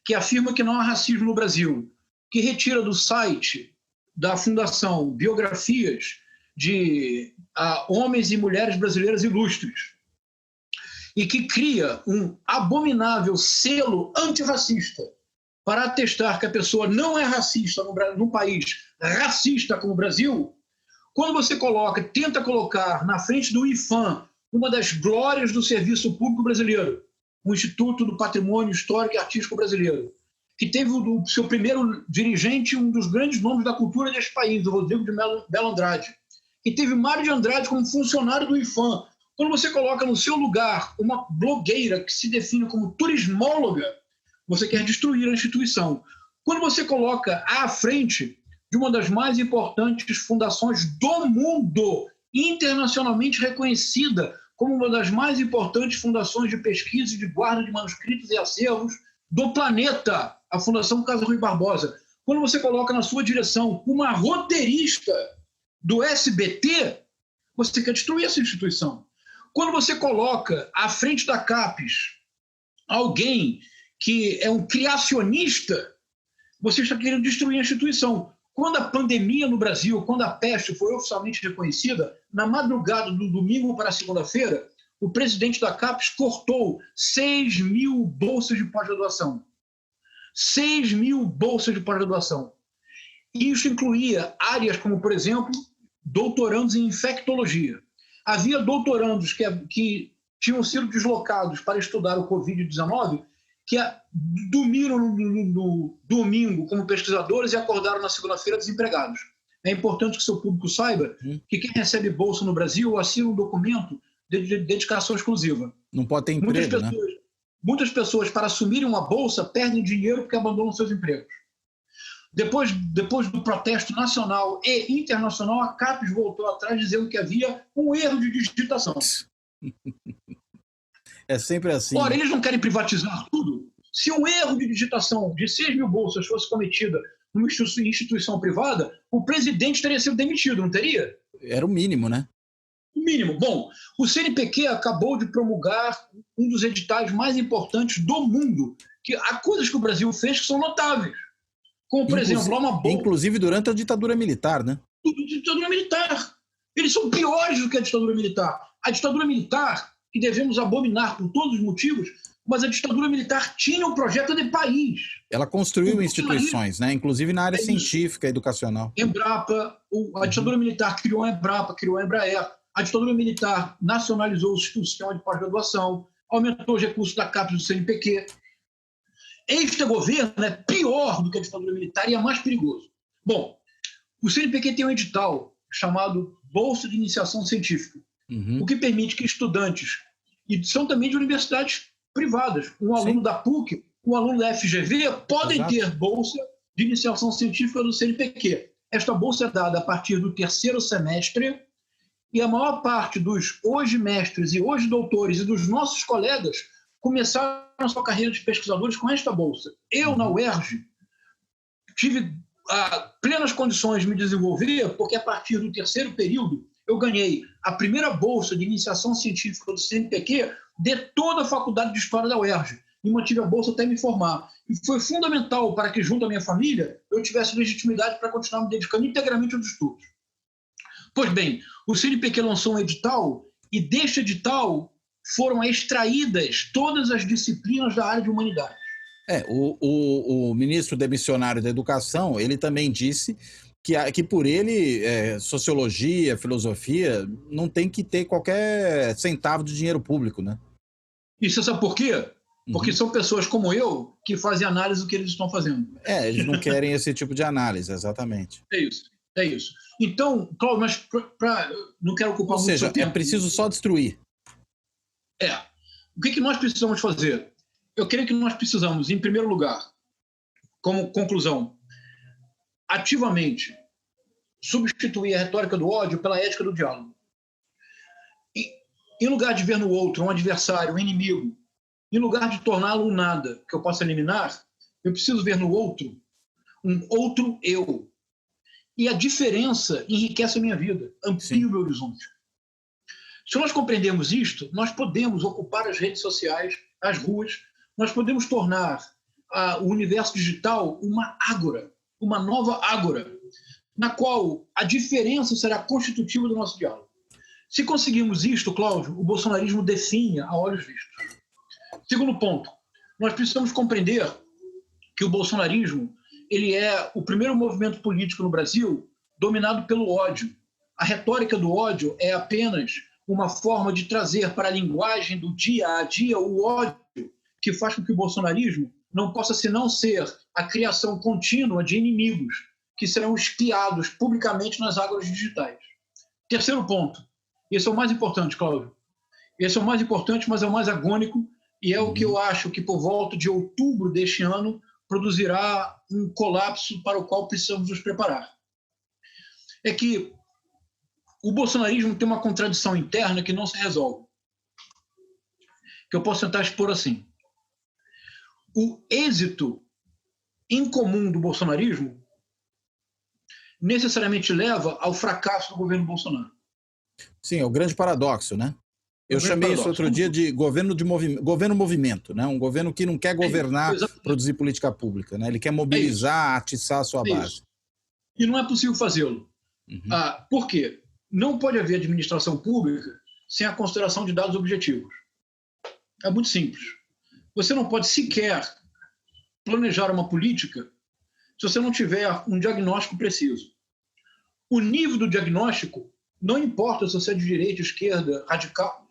que afirma que não há racismo no Brasil, que retira do site da Fundação biografias de homens e mulheres brasileiras ilustres, e que cria um abominável selo antirracista para atestar que a pessoa não é racista num país racista como o Brasil, quando você tenta colocar na frente do IPHAN, uma das glórias do serviço público brasileiro, o Instituto do Patrimônio Histórico e Artístico Brasileiro, que teve o seu primeiro dirigente, um dos grandes nomes da cultura deste país, o Rodrigo de Belo Andrade, que teve Mário de Andrade como funcionário do IPHAN. Quando você coloca no seu lugar uma blogueira que se define como turismóloga, você quer destruir a instituição. Quando você coloca à frente de uma das mais importantes fundações do mundo, internacionalmente reconhecida como uma das mais importantes fundações de pesquisa e de guarda de manuscritos e acervos do planeta, a Fundação Casa Rui Barbosa. Quando você coloca na sua direção uma roteirista do SBT, você quer destruir essa instituição. Quando você coloca à frente da CAPES alguém que é um criacionista, você está querendo destruir a instituição. Quando a pandemia no Brasil, quando a peste foi oficialmente reconhecida, na madrugada do domingo para a segunda-feira, o presidente da CAPES cortou 6 mil bolsas de pós-graduação. 6 mil bolsas de pós-graduação. Isso incluía áreas como, por exemplo, doutorandos em infectologia. Havia doutorandos que tinham sido deslocados para estudar o Covid-19, que dormiram no domingo como pesquisadores e acordaram na segunda-feira desempregados. É importante que o seu público saiba que quem recebe bolsa no Brasil assina um documento de dedicação exclusiva. Não pode ter emprego, muitas pessoas, para assumirem uma bolsa, perdem dinheiro porque abandonam seus empregos. Depois do protesto nacional e internacional, a CAPES voltou atrás dizendo que havia um erro de digitação. É sempre assim. Ora, eles não querem privatizar tudo? Se um erro de digitação de 6 mil bolsas fosse cometida numa instituição privada, o presidente teria sido demitido, não teria? Era o mínimo, né? O mínimo. Bom, o CNPq acabou de promulgar um dos editais mais importantes do mundo. Que há coisas que o Brasil fez que são notáveis. Como, por exemplo, uma bolsa... Inclusive durante a ditadura militar, né? Ditadura militar. Eles são piores do que a ditadura militar. A ditadura militar, que devemos abominar por todos os motivos, mas a ditadura militar tinha um projeto de país. Ela construiu instituições, né? Inclusive na área científica e educacional. Embrapa, a ditadura militar criou a Embrapa, criou a Embraer. A ditadura militar nacionalizou o sistema de pós-graduação, aumentou os recursos da CAPES do CNPq. Este governo é pior do que a ditadura militar e é mais perigoso. Bom, o CNPq tem um edital chamado Bolsa de Iniciação Científica, o que permite que estudantes, e são também de universidades privadas, um aluno da PUC, um aluno da FGV, podem ter bolsa de iniciação científica do CNPq. Esta bolsa é dada a partir do 3º semestre e a maior parte dos hoje mestres e hoje doutores e dos nossos colegas começaram a sua carreira de pesquisadores com esta bolsa. Eu, na UERJ, tive plenas condições de me desenvolver, porque a partir do 3º período eu ganhei a primeira bolsa de iniciação científica do CNPq de toda a Faculdade de História da UERJ e mantive a bolsa até me formar. E foi fundamental para que, junto à minha família, eu tivesse legitimidade para continuar me dedicando integralmente aos estudos. Pois bem, o CNPq lançou um edital e deste edital foram extraídas todas as disciplinas da área de humanidades. O ministro demissionário da Educação, ele também disse que por ele, sociologia, filosofia, não tem que ter qualquer centavo de dinheiro público, né? E você sabe por quê? Porque são pessoas como eu que fazem análise do que eles estão fazendo. Eles não querem esse tipo de análise, exatamente. É isso. Então, Cláudio, mas não quero ocupar muito seu tempo. Ou seja, é preciso só destruir. O que nós precisamos fazer? Eu creio que nós precisamos, em primeiro lugar, como conclusão, ativamente substituir a retórica do ódio pela ética do diálogo. Em lugar de ver no outro um adversário, um inimigo, em lugar de torná-lo um nada que eu possa eliminar, eu preciso ver no outro um outro eu. E a diferença enriquece a minha vida, amplia o meu horizonte. Se nós compreendermos isto, nós podemos ocupar as redes sociais, as ruas, nós podemos tornar o universo digital uma ágora, uma nova ágora, na qual a diferença será constitutiva do nosso diálogo. Se conseguirmos isto, Cláudio, o bolsonarismo definha a olhos vistos. Segundo ponto, nós precisamos compreender que o bolsonarismo ele é o primeiro movimento político no Brasil dominado pelo ódio. A retórica do ódio é apenas uma forma de trazer para a linguagem do dia a dia o ódio que faz com que o bolsonarismo não possa senão ser a criação contínua de inimigos que serão espiados publicamente nas águas digitais. Terceiro ponto, esse é o mais importante, Cláudio. Esse é o mais importante, mas é o mais agônico e é o que eu acho que por volta de outubro deste ano produzirá um colapso para o qual precisamos nos preparar. é que o bolsonarismo tem uma contradição interna que não se resolve. Que eu posso tentar expor assim. O êxito incomum do bolsonarismo necessariamente leva ao fracasso do governo Bolsonaro. Sim, é o grande paradoxo, né? Eu chamei isso outro dia de governo movimento, né? Um governo que não quer governar, produzir política pública, né? Ele quer mobilizar, atiçar a sua base. E não é possível fazê-lo. Por quê? Não pode haver administração pública sem a consideração de dados objetivos. É muito simples. Você não pode sequer planejar uma política se você não tiver um diagnóstico preciso. O nível do diagnóstico não importa se você é de direita, esquerda, radical.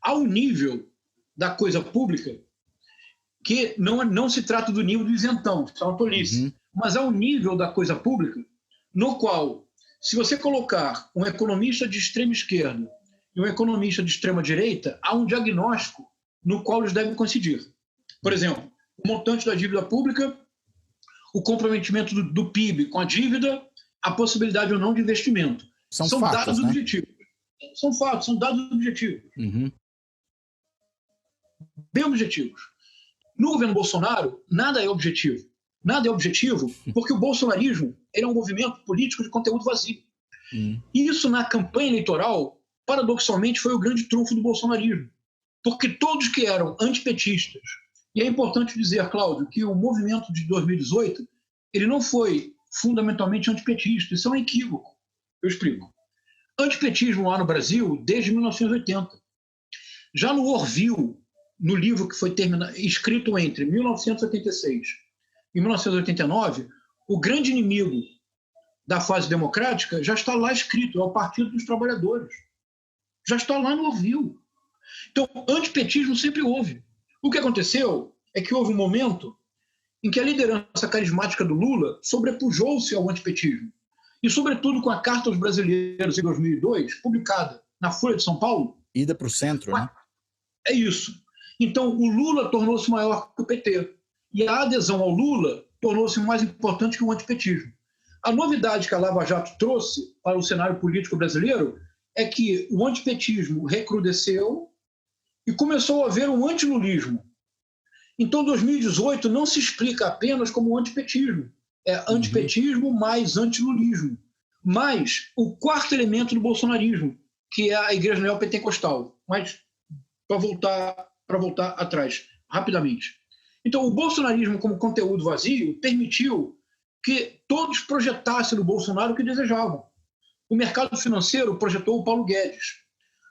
Há um nível da coisa pública que não se trata do nível do isentão, isso é uma tolice, mas há um nível da coisa pública no qual, se você colocar um economista de extrema esquerda e um economista de extrema direita, há um diagnóstico no qual eles devem coincidir. Por exemplo, o montante da dívida pública, o comprometimento do PIB com a dívida, a possibilidade ou não de investimento. São fatos, dados, né? Objetivos. São fatos, são dados objetivos. Bem objetivos. No governo Bolsonaro, nada é objetivo. Nada é objetivo porque o bolsonarismo ele é um movimento político de conteúdo vazio. E isso, na campanha eleitoral, paradoxalmente, foi o grande trunfo do bolsonarismo. Porque todos que eram antipetistas, e é importante dizer, Cláudio, que o movimento de 2018 ele não foi fundamentalmente antipetista. Isso é um equívoco. Eu explico. Antipetismo lá no Brasil desde 1980. Já no Orville, no livro que foi escrito entre 1986 e 1989, o grande inimigo da fase democrática já está lá escrito, é o Partido dos Trabalhadores. Já está lá no Orville. Então, antipetismo sempre houve. O que aconteceu é que houve um momento em que a liderança carismática do Lula sobrepujou-se ao antipetismo. E, sobretudo, com a Carta aos Brasileiros, em 2002, publicada na Folha de São Paulo. Ida para o centro, né? É isso. Então, o Lula tornou-se maior que o PT. E a adesão ao Lula tornou-se mais importante que o antipetismo. A novidade que a Lava Jato trouxe para o cenário político brasileiro é que o antipetismo recrudesceu e começou a haver um antilulismo. Então, 2018 não se explica apenas como antipetismo. É antipetismo mais antilulismo. Mais o quarto elemento do bolsonarismo, que é a Igreja Neopentecostal. Mas, para voltar atrás, rapidamente. Então, o bolsonarismo como conteúdo vazio permitiu que todos projetassem no Bolsonaro o que desejavam. O mercado financeiro projetou o Paulo Guedes.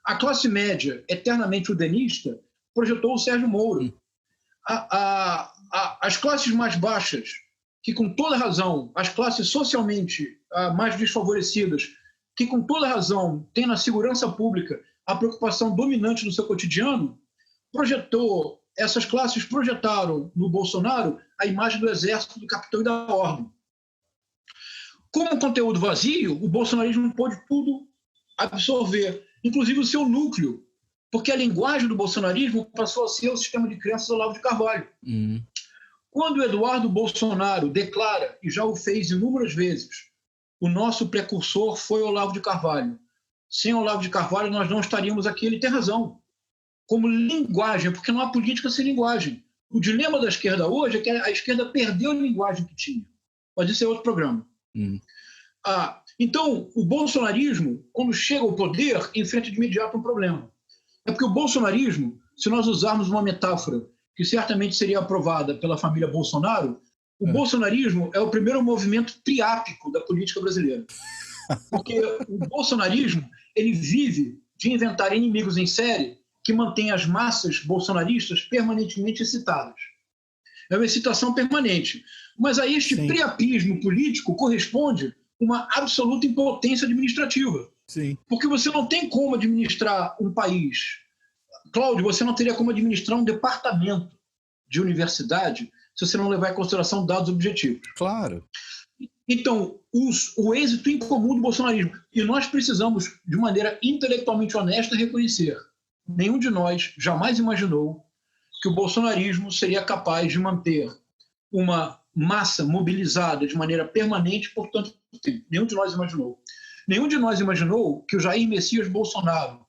A classe média, eternamente udenista, projetou o Sérgio Moro. As classes mais baixas, que com toda razão, as classes socialmente mais desfavorecidas, que com toda razão têm na segurança pública a preocupação dominante do seu cotidiano, essas classes projetaram no Bolsonaro a imagem do exército, do capitão e da ordem. Como conteúdo vazio, o bolsonarismo pôde tudo absorver, inclusive o seu núcleo, porque a linguagem do bolsonarismo passou a ser o sistema de crenças do Olavo de Carvalho. Quando o Eduardo Bolsonaro declara, e já o fez inúmeras vezes, o nosso precursor foi Olavo de Carvalho. Sem Olavo de Carvalho nós não estaríamos aqui, ele tem razão. Como linguagem, porque não há política sem linguagem. O dilema da esquerda hoje é que a esquerda perdeu a linguagem que tinha. Mas isso é outro programa. Então, o bolsonarismo, quando chega ao poder, enfrenta de imediato um problema. É porque o bolsonarismo, se nós usarmos uma metáfora que certamente seria aprovada pela família Bolsonaro, o bolsonarismo é o primeiro movimento triápico da política brasileira. Porque o bolsonarismo ele vive de inventar inimigos em série que mantém as massas bolsonaristas permanentemente excitadas. É uma excitação permanente. Mas a este priapismo político corresponde uma absoluta impotência administrativa. Porque você não tem como administrar um país. Cláudio, você não teria como administrar um departamento de universidade se você não levar em consideração dados objetivos. Claro. Então, o êxito incomum do bolsonarismo. E nós precisamos, de maneira intelectualmente honesta, reconhecer. Nenhum de nós jamais imaginou que o bolsonarismo seria capaz de manter uma massa mobilizada de maneira permanente por tanto tempo. Nenhum de nós imaginou. Nenhum de nós imaginou que o Jair Messias Bolsonaro,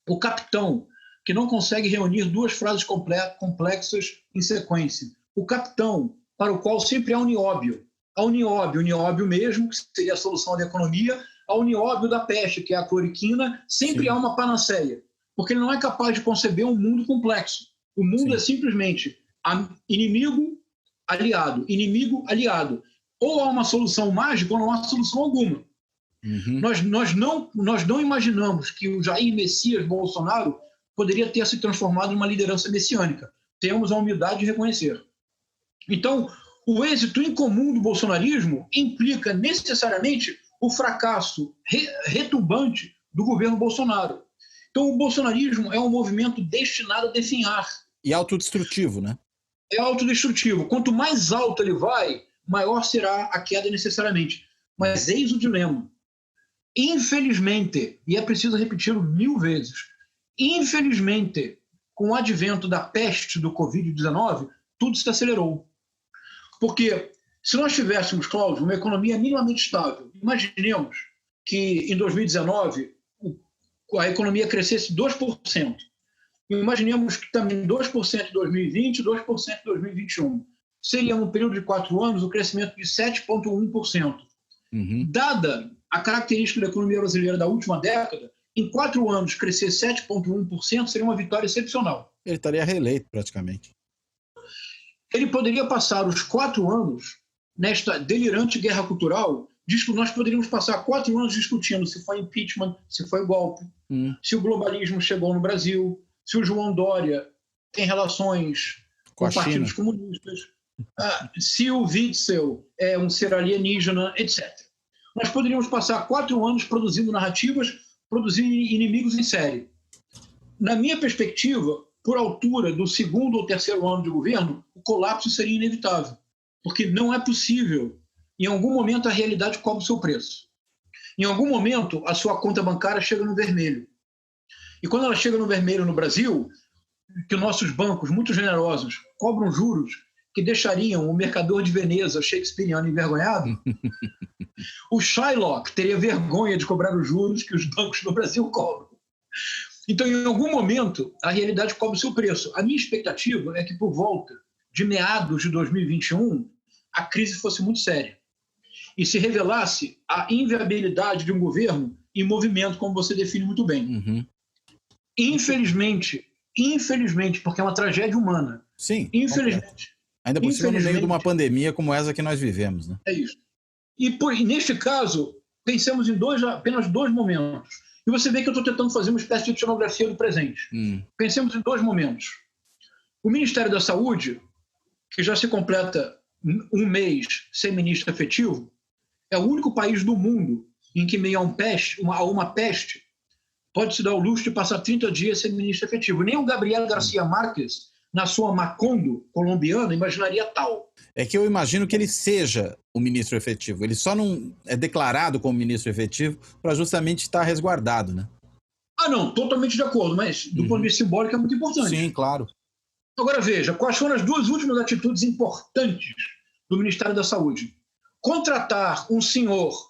o capitão, que não consegue reunir duas frases complexas em sequência, o capitão para o qual sempre há unióbio, unióbio mesmo, que seria a solução da economia, a unióbio da peste, que é a cloriquina, sempre há uma panaceia, porque ele não é capaz de conceber um mundo complexo. O mundo é simplesmente inimigo, aliado. Ou há uma solução mágica ou não há solução alguma. Nós não imaginamos que o Jair Messias Bolsonaro poderia ter se transformado em uma liderança messiânica. Temos a humildade de reconhecer. Então, o êxito incomum do bolsonarismo implica necessariamente o fracasso retumbante do governo Bolsonaro. Então, o bolsonarismo é um movimento destinado a definhar. E autodestrutivo, né? É autodestrutivo. Quanto mais alto ele vai, maior será a queda necessariamente. Mas eis o dilema. Infelizmente, e é preciso repeti-lo 1000 vezes, infelizmente, com o advento da peste do Covid-19, tudo se acelerou. Porque se nós tivéssemos, Cláudio, uma economia minimamente estável, imaginemos que em 2019 a economia crescesse 2%. Imaginemos que também 2% em 2020 e 2% em 2021. Seria, num período de 4 anos, o crescimento de 7,1%. Dada a característica da economia brasileira da última década, em 4 anos crescer 7,1% seria uma vitória excepcional. Ele estaria reeleito, praticamente. Ele poderia passar os 4 anos nesta delirante guerra cultural. Nós poderíamos passar 4 anos discutindo se foi impeachment, se foi golpe, se o globalismo chegou no Brasil, se o João Dória tem relações com partidos comunistas, se o Witzel é um ser alienígena, etc. Nós poderíamos passar 4 anos produzindo narrativas, produzindo inimigos em série. Na minha perspectiva, por altura do 2º ou 3º ano de governo, o colapso seria inevitável, porque não é possível. Em algum momento, a realidade cobra o seu preço. Em algum momento, a sua conta bancária chega no vermelho. E quando ela chega no vermelho no Brasil, que nossos bancos, muito generosos, cobram juros que deixariam o mercador de Veneza shakespeariano envergonhado, o Shylock teria vergonha de cobrar os juros que os bancos no Brasil cobram. Então, em algum momento, a realidade cobra o seu preço. A minha expectativa é que, por volta de meados de 2021, a crise fosse muito séria e se revelasse a inviabilidade de um governo em movimento, como você define muito bem. Infelizmente, porque é uma tragédia humana. Sim. Infelizmente. Ainda por cima, no meio de uma pandemia como essa que nós vivemos, né? É isso. E neste caso, pensemos em apenas 2 momentos. E você vê que eu estou tentando fazer uma espécie de etnografia do presente. Pensemos em 2 momentos. O Ministério da Saúde, que já se completa 1 mês sem ministro efetivo, é o único país do mundo em que, meio a uma peste, pode se dar o luxo de passar 30 dias sem ministro efetivo. Nem o Gabriel Garcia Marques, na sua Macondo colombiana, imaginaria tal. É que eu imagino que ele seja o ministro efetivo. Ele só não é declarado como ministro efetivo para justamente estar resguardado, né? Não, totalmente de acordo, mas do ponto de vista simbólico é muito importante. Sim, claro. Agora veja, quais foram as 2 últimas atitudes importantes do Ministério da Saúde? Contratar um senhor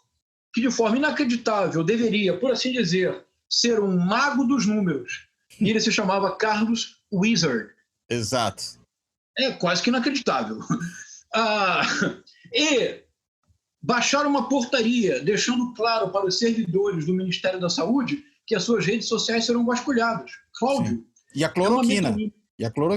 que, de forma inacreditável, deveria, por assim dizer, ser um mago dos números. E ele se chamava Carlos Wizard. Exato. É quase que inacreditável. E baixar uma portaria, deixando claro para os servidores do Ministério da Saúde que as suas redes sociais serão vasculhadas. Cláudio. Sim. E a cloroquina.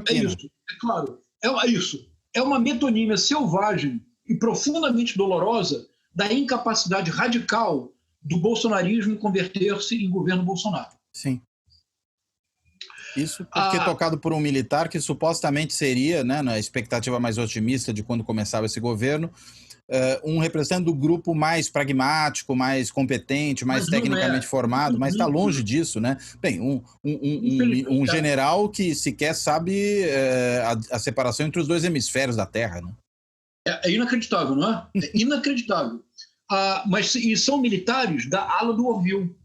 É isso, é claro. É isso. É uma metonímia selvagem e profundamente dolorosa da incapacidade radical do bolsonarismo converter-se em governo Bolsonaro. Sim. Isso porque tocado por um militar que supostamente seria, né, na expectativa mais otimista de quando começava esse governo, um representante do grupo mais pragmático, mais competente, mais tecnicamente formado, mas está longe disso, né? Bem, um general que sequer sabe a separação entre os 2 hemisférios da Terra, né? É inacreditável, não é? É inacreditável. E são militares da ala do Orville,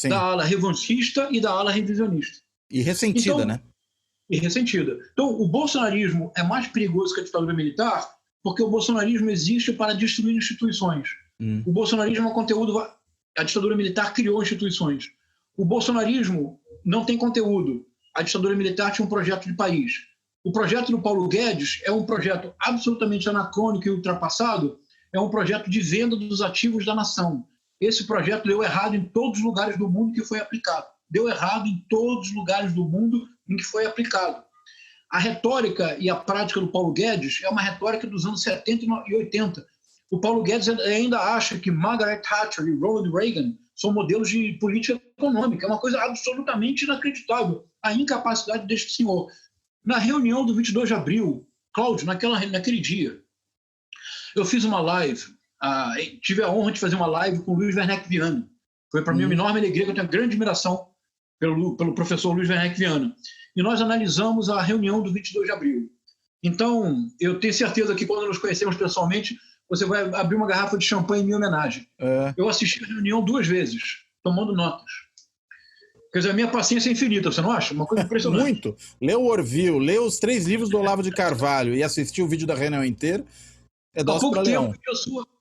da ala revanchista e da ala revisionista. E ressentida, né? E ressentida. Então, o bolsonarismo é mais perigoso que a ditadura militar porque o bolsonarismo existe para destruir instituições. O bolsonarismo é um conteúdo... A ditadura militar criou instituições. O bolsonarismo não tem conteúdo. A ditadura militar tinha um projeto de país. O projeto do Paulo Guedes é um projeto absolutamente anacrônico e ultrapassado, é um projeto de venda dos ativos da nação. Esse projeto deu errado em todos os lugares do mundo que foi aplicado. Deu errado em todos os lugares do mundo em que foi aplicado. A retórica e a prática do Paulo Guedes é uma retórica dos anos 70 e 80. O Paulo Guedes ainda acha que Margaret Thatcher e Ronald Reagan são modelos de política econômica. É uma coisa absolutamente inacreditável, a incapacidade deste senhor. Na reunião do 22 de abril, Cláudio, naquele dia, eu fiz uma live, tive a honra de fazer uma live com o Luiz Werneck Viana. Foi para mim uma enorme alegria, que eu tenho grande admiração pelo professor Luiz Werneck Viana. E nós analisamos a reunião do 22 de abril. Então, eu tenho certeza que quando nos conhecemos pessoalmente, você vai abrir uma garrafa de champanhe em minha homenagem. Eu assisti a reunião 2 vezes, tomando notas. Quer dizer, a minha paciência é infinita, você não acha? Uma coisa impressionante. Muito. Leu Orville, leu os 3 livros do Olavo de Carvalho e assistiu o vídeo da reunião inteira, é dose para leão.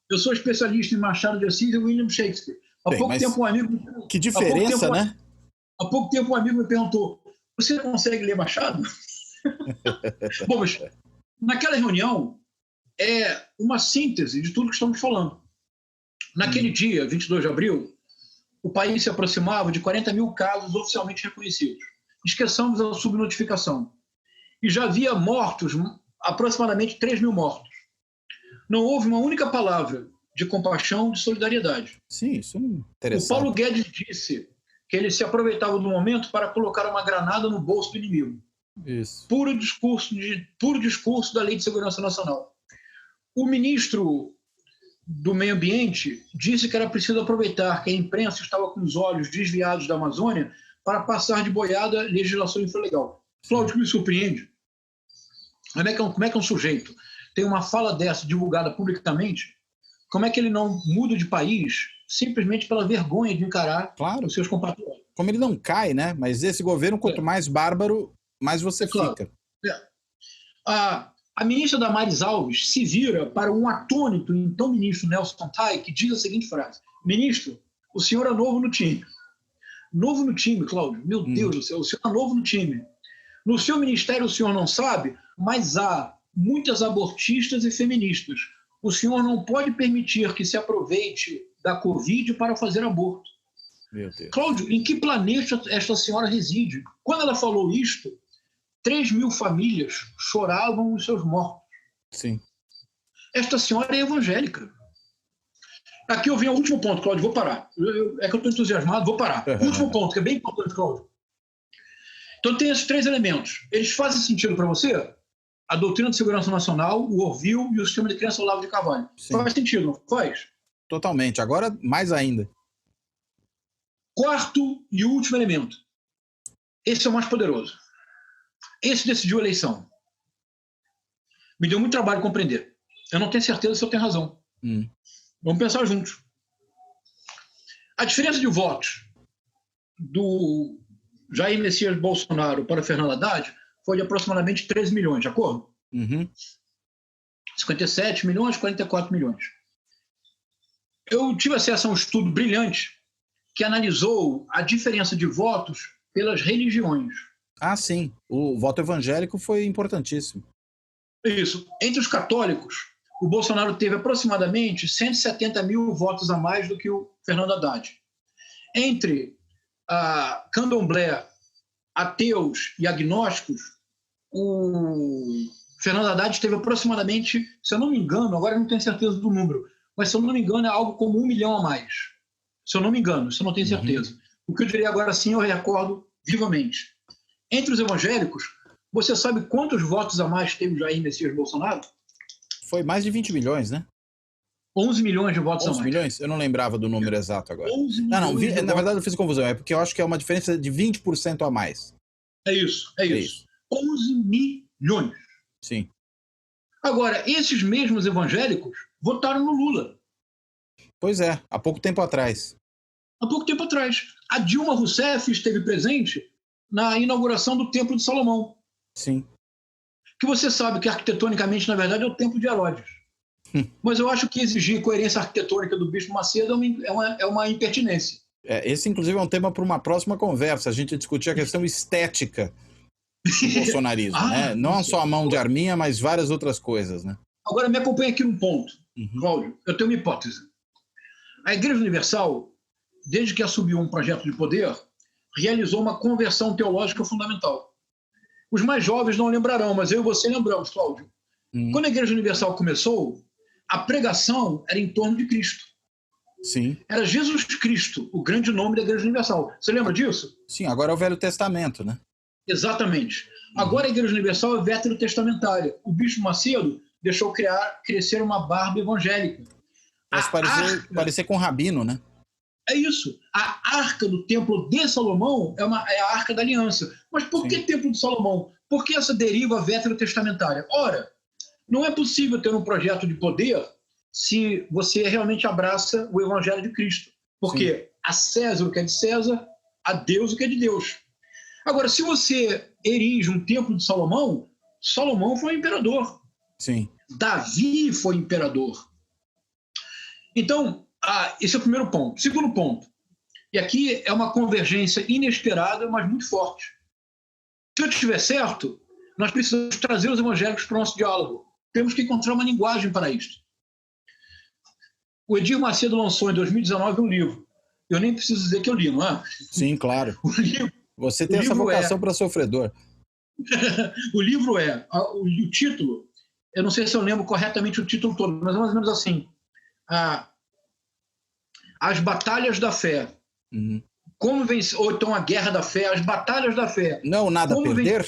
Eu sou especialista em Machado de Assis e William Shakespeare. Há pouco tempo um amigo... Que diferença, né? Há pouco tempo um amigo me perguntou, você consegue ler Machado? Bom, mas naquela reunião é uma síntese de tudo que estamos falando. Naquele dia, 22 de abril, o país se aproximava de 40 mil casos oficialmente reconhecidos. Esqueçamos a subnotificação. E já havia mortos, aproximadamente 3 mil mortos. Não houve uma única palavra de compaixão, de solidariedade. Sim, isso é interessante. O Paulo Guedes disse que ele se aproveitava do momento para colocar uma granada no bolso do inimigo. Isso. Puro discurso da Lei de Segurança Nacional. O ministro do Meio Ambiente disse que era preciso aproveitar que a imprensa estava com os olhos desviados da Amazônia para passar de boiada legislação infralegal. Cláudio, que me surpreende. Como é que um sujeito tem uma fala dessa divulgada publicamente, como é que ele não muda de país simplesmente pela vergonha de encarar os seus compatriotas? Como ele não cai, né? Mas esse governo, quanto mais bárbaro, mais você fica. A ministra Damares Alves se vira para um atônito, então ministro Nelson Tai, que diz a seguinte frase: ministro, o senhor é novo no time. Novo no time, Cláudio. Meu Deus do céu, o senhor é novo no time. No seu ministério o senhor não sabe, mas há muitas abortistas e feministas. O senhor não pode permitir que se aproveite da Covid para fazer aborto. Meu Deus. Cláudio, em que planeta esta senhora reside? Quando ela falou isto, 3 mil famílias choravam os seus mortos. Sim. Esta senhora é evangélica. Aqui eu venho ao último ponto, Cláudio, vou parar. É que eu estou entusiasmado, vou parar. Último ponto, que é bem importante, Cláudio. Então tem esses 3 elementos. Eles fazem sentido para você? A doutrina de segurança nacional, o Orville e o sistema de crença Olavo de Carvalho. Sim. Faz sentido, não faz? Totalmente. Agora, mais ainda. 4º e último elemento. Esse é o mais poderoso. Esse decidiu a eleição. Me deu muito trabalho compreender. Eu não tenho certeza se eu tenho razão. Vamos pensar juntos. A diferença de votos do Jair Messias Bolsonaro para Fernando Haddad foi de aproximadamente 13 milhões, de acordo? 57 milhões, 44 milhões. Eu tive acesso a um estudo brilhante que analisou a diferença de votos pelas religiões. Ah, sim. O voto evangélico foi importantíssimo. Isso. Entre os católicos, o Bolsonaro teve aproximadamente 170 mil votos a mais do que o Fernando Haddad. Entre candomblé, ateus e agnósticos, o Fernando Haddad teve aproximadamente, se eu não me engano, agora eu não tenho certeza do número, mas se eu não me engano é algo como 1 milhão a mais. Se eu não me engano, isso eu não tenho certeza. O que eu direi agora sim eu recordo vivamente. Entre os evangélicos, você sabe quantos votos a mais teve o Jair Messias Bolsonaro? Foi mais de 20 milhões, né? 11 milhões de votos a mais. 11 milhões? Eu não lembrava do número exato agora. 11 Não, milhões na verdade eu fiz confusão. É porque eu acho que é uma diferença de 20% a mais. É isso. 11 milhões. Sim. Agora, esses mesmos evangélicos votaram no Lula. Pois é, há pouco tempo atrás. Há pouco tempo atrás. A Dilma Rousseff esteve presente na inauguração do Templo de Salomão. Sim. que você sabe que arquitetonicamente, na verdade, é o Templo de Herodes. Mas eu acho que exigir coerência arquitetônica do Bispo Macedo é uma impertinência. Esse, inclusive, é um tema para uma próxima conversa, a gente discutir a questão estética do bolsonarismo, né? Não só a mão de arminha, mas várias outras coisas, né? Agora, me acompanha aqui um ponto, Cláudio. Eu tenho uma hipótese. A Igreja Universal, desde que assumiu um projeto de poder, realizou uma conversão teológica fundamental. Os mais jovens não lembrarão, mas eu e você lembramos, Cláudio. Quando a Igreja Universal começou, a pregação era em torno de Cristo. Sim. Era Jesus Cristo, o grande nome da Igreja Universal. Você lembra disso? Sim, agora é o Velho Testamento, né? Exatamente. Agora a Igreja Universal é veterotestamentária. O Bispo Macedo deixou crescer uma barba evangélica. Mas parecer com um rabino, né? É isso. A Arca do Templo de Salomão é a Arca da Aliança. Mas por que Templo de Salomão? Por que essa deriva veterotestamentária? Ora, não é possível ter um projeto de poder se você realmente abraça o Evangelho de Cristo. Porque a César o que é de César, a Deus o que é de Deus. Agora, se você erige um Templo de Salomão, Salomão foi imperador. Sim. Davi foi imperador. Então, esse é o primeiro ponto. Segundo ponto, e aqui é uma convergência inesperada, mas muito forte. Se eu estiver certo, nós precisamos trazer os evangélicos para o nosso diálogo. Temos que encontrar uma linguagem para isto. O Edir Macedo lançou em 2019 um livro. Eu nem preciso dizer que eu li, não é? Sim, claro. Você tem essa vocação para sofredor. O livro o título, eu não sei se eu lembro corretamente o título todo, mas é mais ou menos assim. As Batalhas da Fé. Como vencer, ou então a Guerra da Fé, as Batalhas da Fé. Não, nada a perder?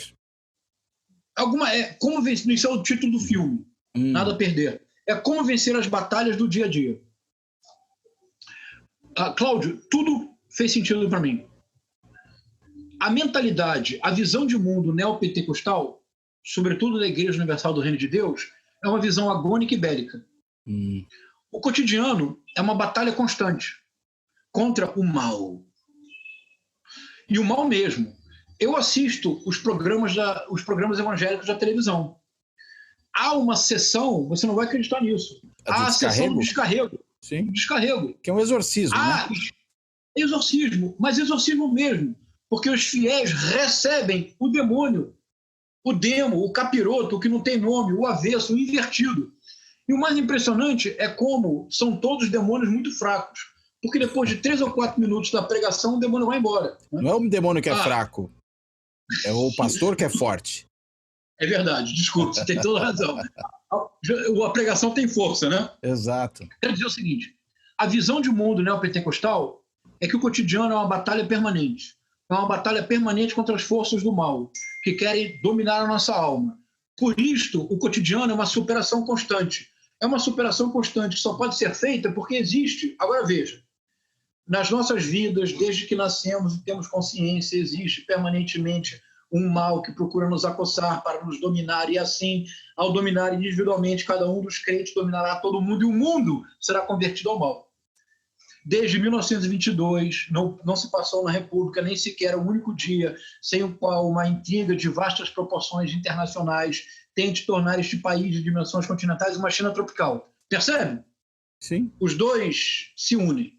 Como vencer, isso é o título do filme. Nada a perder. É como vencer as batalhas do dia a dia. Cláudio, tudo fez sentido para mim. A mentalidade, a visão de mundo neopentecostal, sobretudo da Igreja Universal do Reino de Deus, é uma visão agônica e bélica. O cotidiano é uma batalha constante contra o mal. E o mal mesmo. Eu assisto os programas evangélicos da televisão. Há uma sessão, você não vai acreditar nisso. Há a sessão do descarrego. Sim. Descarrego. Que é um exorcismo, né? Exorcismo, mas exorcismo mesmo. Porque os fiéis recebem o demônio, o demo, o capiroto, o que não tem nome, o avesso, o invertido. E o mais impressionante é como são todos demônios muito fracos. Porque depois de 3 ou 4 minutos da pregação, o demônio vai embora. Não é o demônio que é fraco. É o pastor que é forte. É verdade, desculpa, você tem toda a razão. A pregação tem força, né? Exato. Quero dizer o seguinte, a visão de mundo neopentecostal é que o cotidiano é uma batalha permanente. É uma batalha permanente contra as forças do mal, que querem dominar a nossa alma. Por isto, o cotidiano é uma superação constante. É uma superação constante que só pode ser feita porque existe. Agora veja, nas nossas vidas, desde que nascemos e temos consciência, existe permanentemente um mal que procura nos acossar para nos dominar, e assim, ao dominar individualmente, cada um dos crentes dominará todo mundo, e o mundo será convertido ao mal. Desde 1922, não se passou na República nem sequer um único dia sem o qual uma intriga de vastas proporções internacionais tente tornar este país de dimensões continentais uma China tropical. Percebe? Sim. Os dois se unem.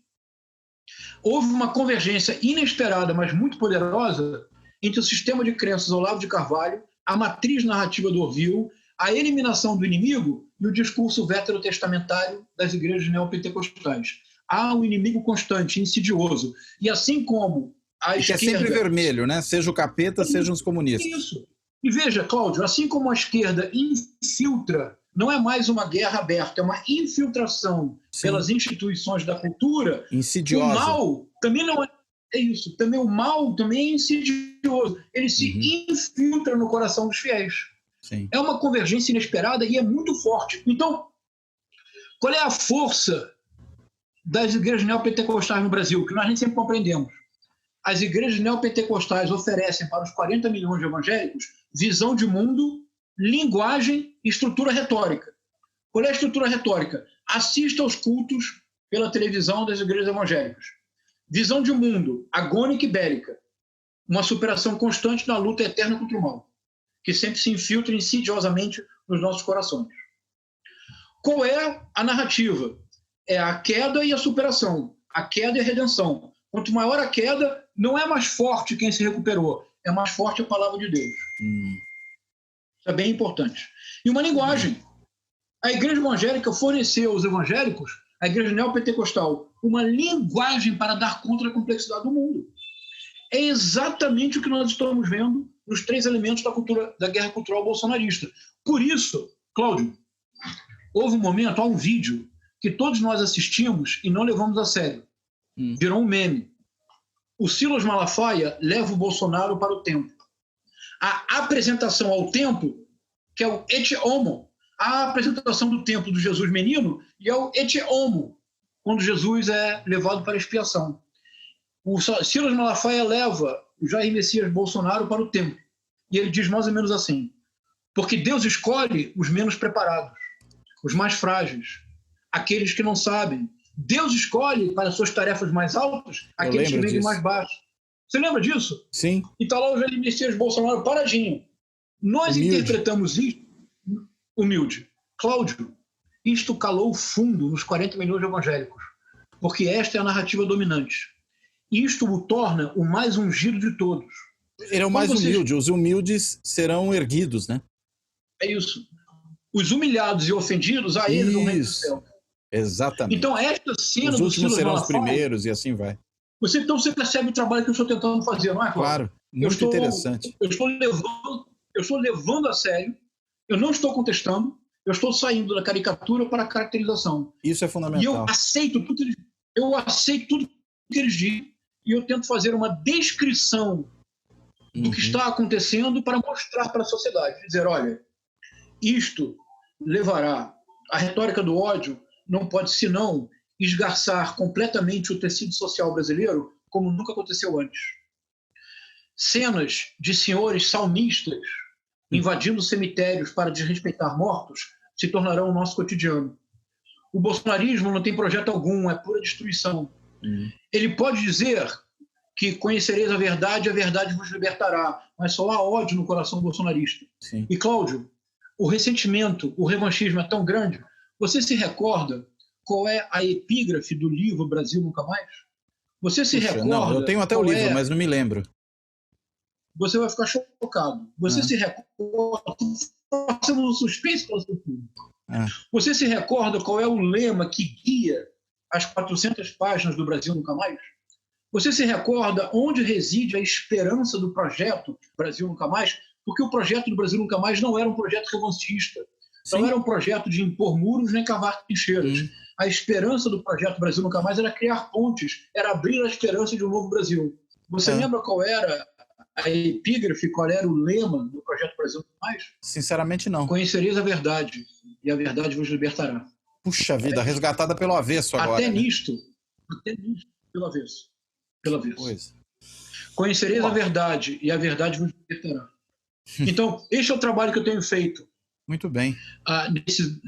Houve uma convergência inesperada, mas muito poderosa, entre o sistema de crenças Olavo de Carvalho, a matriz narrativa do Orville, a eliminação do inimigo e o discurso veterotestamentário das igrejas neopentecostais. Há um inimigo constante, insidioso. E assim como a esquerda... Que é sempre vermelho, né? Seja o capeta, sejam os comunistas. Isso. E veja, Cláudio, assim como a esquerda infiltra, não é mais uma guerra aberta, é uma infiltração pelas instituições da cultura. Insidiosa. O mal também não é isso. Também o mal também é insidioso. Ele se infiltra no coração dos fiéis. Sim. É uma convergência inesperada e é muito forte. Então, qual é a força das igrejas neopentecostais no Brasil, que nós nem sempre compreendemos? As igrejas neopentecostais oferecem para os 40 milhões de evangélicos visão de mundo, linguagem e estrutura retórica. Qual é a estrutura retórica? Assista aos cultos pela televisão das igrejas evangélicas. Visão de mundo, agônica e bélica. Uma superação constante na luta eterna contra o mal. que sempre se infiltra insidiosamente nos nossos corações. Qual é a narrativa? É a queda e a superação, a queda e a redenção. Quanto maior a queda, não é mais forte quem se recuperou, é mais forte a palavra de Deus. Isso é bem importante. E uma linguagem. A igreja evangélica forneceu aos evangélicos, a igreja neopentecostal, uma linguagem para dar conta da complexidade do mundo. É exatamente o que nós estamos vendo nos 3 elementos da guerra cultural bolsonarista. Por isso, Cláudio, houve um momento, há um vídeo que todos nós assistimos e não levamos a sério. Virou um meme. O Silas Malafaia leva o Bolsonaro para o templo. A apresentação ao templo, que é o Ecce Homo, a apresentação do templo do Jesus menino, e é o Ecce Homo, quando Jesus é levado para a expiação. O Silas Malafaia leva o Jair Messias Bolsonaro para o templo. E ele diz mais ou menos assim: porque Deus escolhe os menos preparados, os mais frágeis, aqueles que não sabem. Deus escolhe para suas tarefas mais altas aqueles que vêm mais baixos. Você lembra disso? Sim. E está lá o Jair Messias Bolsonaro paradinho. Nós humilde. Interpretamos isso humilde. Cláudio, isto calou fundo nos 40 milhões de evangélicos, porque esta é a narrativa dominante. Isto o torna o mais ungido de todos. Ele é o mais humilde, os humildes serão erguidos, né? É isso. Os humilhados e ofendidos, a eles o reino do céu. Exatamente. Então, esta cena os do últimos serão os Malafaia, primeiros e assim vai. Você percebe o trabalho que eu estou tentando fazer, não é, Cláudio? Claro, muito interessante. Eu estou levando a sério, eu não estou contestando, eu estou saindo da caricatura para a caracterização. Isso é fundamental. E eu aceito tudo que eles dizem e eu tento fazer uma descrição do que está acontecendo para mostrar para a sociedade. Dizer, olha, isto levará... A retórica do ódio não pode, senão, esgarçar completamente o tecido social brasileiro como nunca aconteceu antes. Cenas de senhores salmistas invadindo cemitérios para desrespeitar mortos se tornarão o nosso cotidiano. O bolsonarismo não tem projeto algum, é pura destruição. Ele pode dizer que conhecereis a verdade vos libertará, mas só há ódio no coração bolsonarista. Sim. E, Cláudio, o ressentimento, o revanchismo é tão grande. Você se recorda qual é a epígrafe do livro Brasil Nunca Mais? Você se recorda... Não, eu tenho até o livro, mas não me lembro. Você vai ficar chocado. Você se recorda... Fazemos um suspense para o seu público. Você se recorda qual é o lema que guia as 400 páginas do Brasil Nunca Mais? Você se recorda onde reside a esperança do projeto Brasil Nunca Mais? Porque o projeto do Brasil Nunca Mais não era um projeto revancista, não era um projeto de impor muros nem cavar trincheiras. A esperança do projeto Brasil Nunca Mais era criar pontes, era abrir a esperança de um novo Brasil. Você lembra qual era a epígrafe, qual era o lema do projeto Brasil Nunca Mais? Sinceramente, não. Conhecereis a verdade, e a verdade vos libertará. Puxa vida, resgatada pelo avesso agora. Até nisto, pelo avesso. Pois. Conhecereis a verdade, e a verdade vos libertará. Então, este é o trabalho que eu tenho feito. Muito bem. Nesse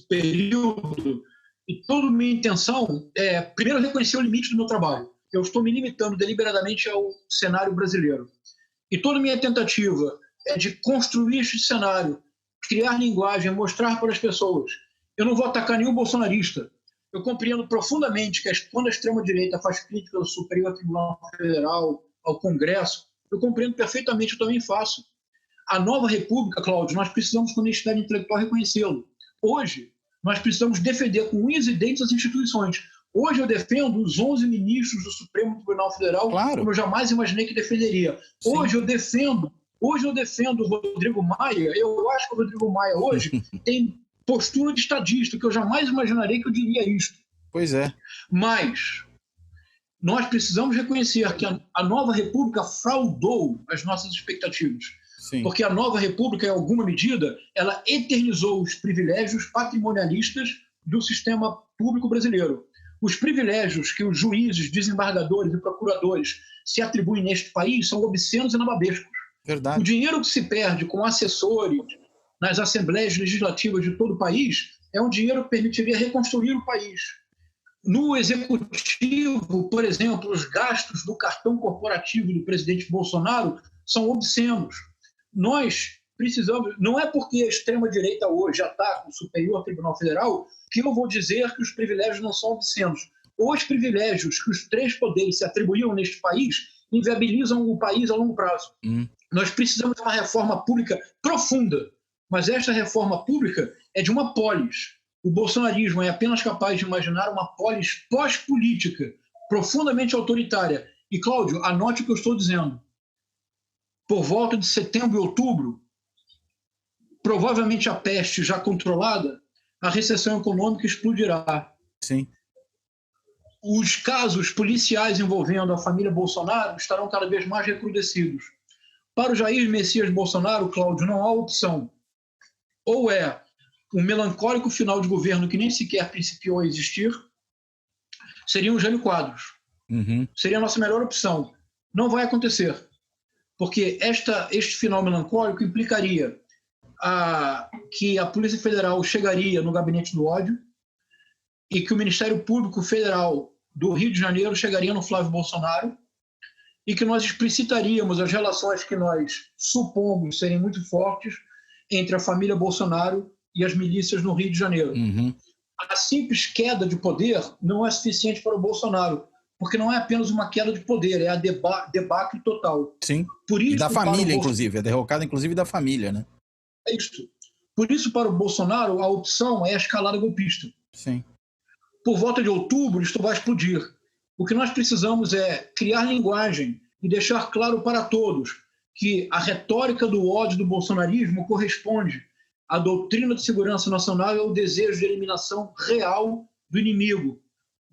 período, e toda a minha intenção é, primeiro, reconhecer o limite do meu trabalho. Eu estou me limitando deliberadamente ao cenário brasileiro. E toda a minha tentativa é de construir este cenário, criar linguagem, mostrar para as pessoas. Eu não vou atacar nenhum bolsonarista. Eu compreendo profundamente que quando a extrema-direita faz crítica ao Superior Tribunal Federal, ao Congresso, eu compreendo perfeitamente, eu também faço. A nova república, Cláudio, nós precisamos com honestidade intelectual reconhecê-lo. Hoje, nós precisamos defender com unhas e dentes as instituições. Hoje eu defendo os 11 ministros do Supremo Tribunal Federal, como eu jamais imaginei que defenderia. Hoje eu defendo o Rodrigo Maia. Eu acho que o Rodrigo Maia hoje tem postura de estadista, que eu jamais imaginarei que eu diria isto. Pois é. Mas nós precisamos reconhecer que a nova república fraudou as nossas expectativas. Sim. Porque a nova república, em alguma medida, ela eternizou os privilégios patrimonialistas do sistema público brasileiro. Os privilégios que os juízes, desembargadores e procuradores se atribuem neste país são obscenos e nababescos. Verdade. O dinheiro que se perde com assessores nas assembleias legislativas de todo o país é um dinheiro que permitiria reconstruir o país. No executivo, por exemplo, os gastos do cartão corporativo do presidente Bolsonaro são obscenos. nós precisamos, não é porque a extrema-direita hoje já está no Superior Tribunal Federal que eu vou dizer que os privilégios não são obscenos. Os privilégios que os três poderes se atribuíam neste país inviabilizam o país a longo prazo. Nós precisamos de uma reforma pública profunda, mas esta reforma pública é de uma polis. O bolsonarismo é apenas capaz de imaginar uma polis pós-política, profundamente autoritária. E, Cláudio, anote o que eu estou dizendo. Por volta de setembro e outubro, provavelmente a peste já controlada, a recessão econômica explodirá. Sim. Os casos policiais envolvendo a família Bolsonaro estarão cada vez mais recrudescidos. Para o Jair Messias Bolsonaro, Cláudio, não há opção. Ou é um melancólico final de governo que nem sequer principiou a existir, seria um Jânio Quadros. Seria a nossa melhor opção. Não vai acontecer, porque este final melancólico implicaria que a Polícia Federal chegaria no gabinete do ódio e que o Ministério Público Federal do Rio de Janeiro chegaria no Flávio Bolsonaro e que nós explicitaríamos as relações que nós supomos serem muito fortes entre a família Bolsonaro e as milícias no Rio de Janeiro. A simples queda de poder não é suficiente para o Bolsonaro, porque não é apenas uma queda de poder, é a debacle total. Sim, por isso, e da família, inclusive, é derrocada inclusive da família, né? É isso. Por isso, para o Bolsonaro, a opção é a escalada golpista. Sim. Por volta de outubro, isto vai explodir. O que nós precisamos é criar linguagem e deixar claro para todos que a retórica do ódio do bolsonarismo corresponde à doutrina de segurança nacional e ao desejo de eliminação real do inimigo.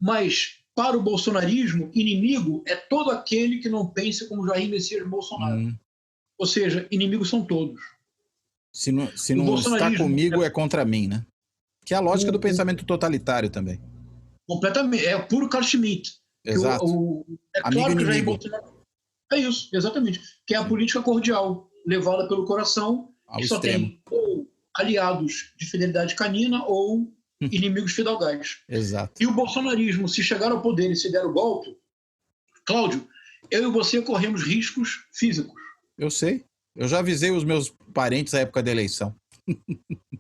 Mas, para o bolsonarismo, inimigo é todo aquele que não pense como Jair Messias Bolsonaro. Ou seja, inimigos são todos. Se não está comigo, é contra mim, né? Que é a lógica do pensamento totalitário também. Completamente. É puro Carl Schmitt. Exato. Amigo inimigo. É isso, exatamente. Que é a política cordial, levada pelo coração, ao que só extremo. tem ou aliados de fidelidade canina ou inimigos fidalgais. Exato. E o bolsonarismo, se chegar ao poder e se der o golpe, Cláudio, eu e você corremos riscos físicos. Eu sei. Eu já avisei os meus parentes à época da eleição.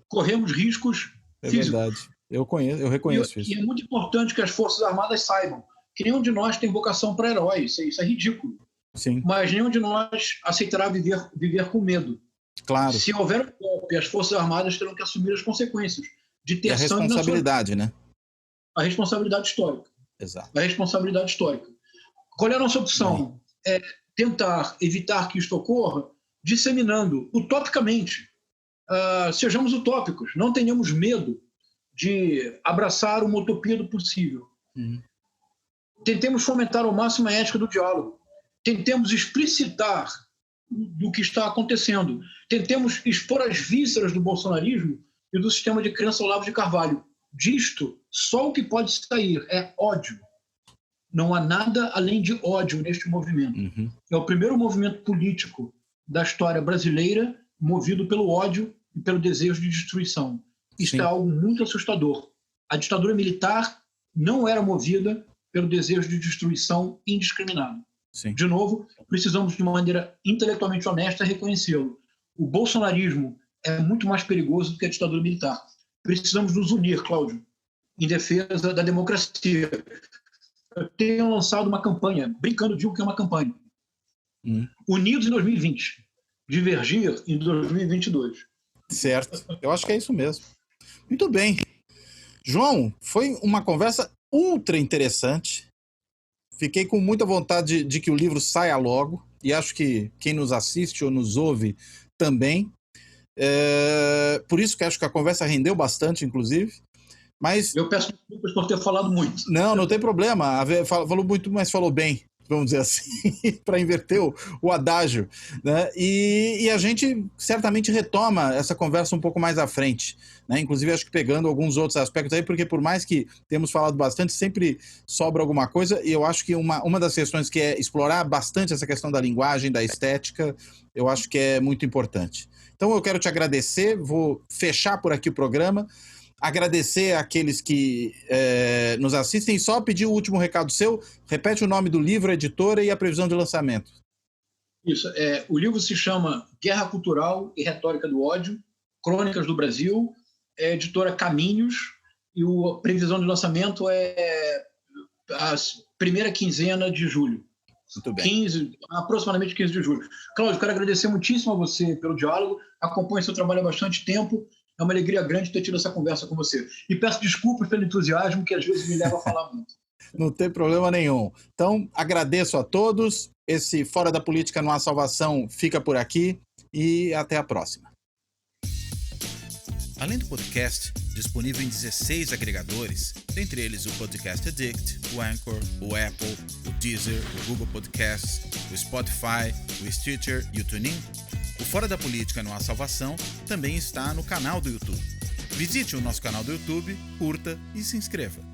Corremos riscos físicos. É verdade. Eu reconheço isso. E é muito importante que as Forças Armadas saibam que nenhum de nós tem vocação para herói. Isso é ridículo. Sim. Mas nenhum de nós aceitará viver com medo. Claro. Se houver um golpe, as Forças Armadas terão que assumir as consequências de ter a responsabilidade, né? A responsabilidade histórica. Exato. A responsabilidade histórica. Qual é a nossa opção? É tentar evitar que isto ocorra disseminando utopicamente. Sejamos utópicos, não tenhamos medo de abraçar uma utopia do possível. Tentemos fomentar ao máximo a ética do diálogo. Tentemos explicitar do que está acontecendo. Tentemos expor as vísceras do bolsonarismo e do sistema de crença Olavo de Carvalho. Disto, só o que pode sair é ódio. Não há nada além de ódio neste movimento. É o primeiro movimento político da história brasileira movido pelo ódio e pelo desejo de destruição. Isto é algo muito assustador. A ditadura militar não era movida pelo desejo de destruição indiscriminado. Sim. De novo, precisamos de uma maneira intelectualmente honesta reconhecê-lo. O bolsonarismo é muito mais perigoso do que a ditadura militar. Precisamos nos unir, Cláudio, em defesa da democracia. Eu tenho lançado uma campanha, brincando, digo que é uma campanha. Unidos em 2020, divergir em 2022. Certo, eu acho que é isso mesmo. Muito bem. João, foi uma conversa ultra interessante. Fiquei com muita vontade de que o livro saia logo, e acho que quem nos assiste ou nos ouve também. Por isso que acho que a conversa rendeu bastante, inclusive. Mas eu peço desculpas por ter falado muito. Não tem problema. Falou muito, mas falou bem, vamos dizer assim, para inverter o adágio, né? E a gente certamente retoma essa conversa um pouco mais à frente, né? Inclusive acho que pegando alguns outros aspectos aí, porque por mais que temos falado bastante, sempre sobra alguma coisa, e eu acho que uma das questões que é explorar bastante essa questão da linguagem, da estética, eu acho que é muito importante. Então eu quero te agradecer, vou fechar por aqui o programa, agradecer àqueles que nos assistem e só pedir o último recado seu. Repete o nome do livro, a editora e a previsão de lançamento. Isso. O livro se chama Guerra Cultural e Retórica do Ódio, Crônicas do Brasil, editora Caminhos, e a previsão de lançamento é a primeira quinzena de julho. Muito bem. Aproximadamente 15 de julho. Cláudio, quero agradecer muitíssimo a você pelo diálogo, acompanho seu trabalho há bastante tempo, é uma alegria grande ter tido essa conversa com você. E peço desculpas pelo entusiasmo que às vezes me leva a falar muito. Não tem problema nenhum. Então, agradeço a todos. Esse Fora da Política Não Há Salvação fica por aqui e até a próxima. Além do podcast, disponível em 16 agregadores, dentre eles o Podcast Addict, o Anchor, o Apple, o Deezer, o Google Podcasts, o Spotify, o Stitcher e o TuneIn, o Fora da Política Não Há Salvação também está no canal do YouTube. Visite o nosso canal do YouTube, curta e se inscreva.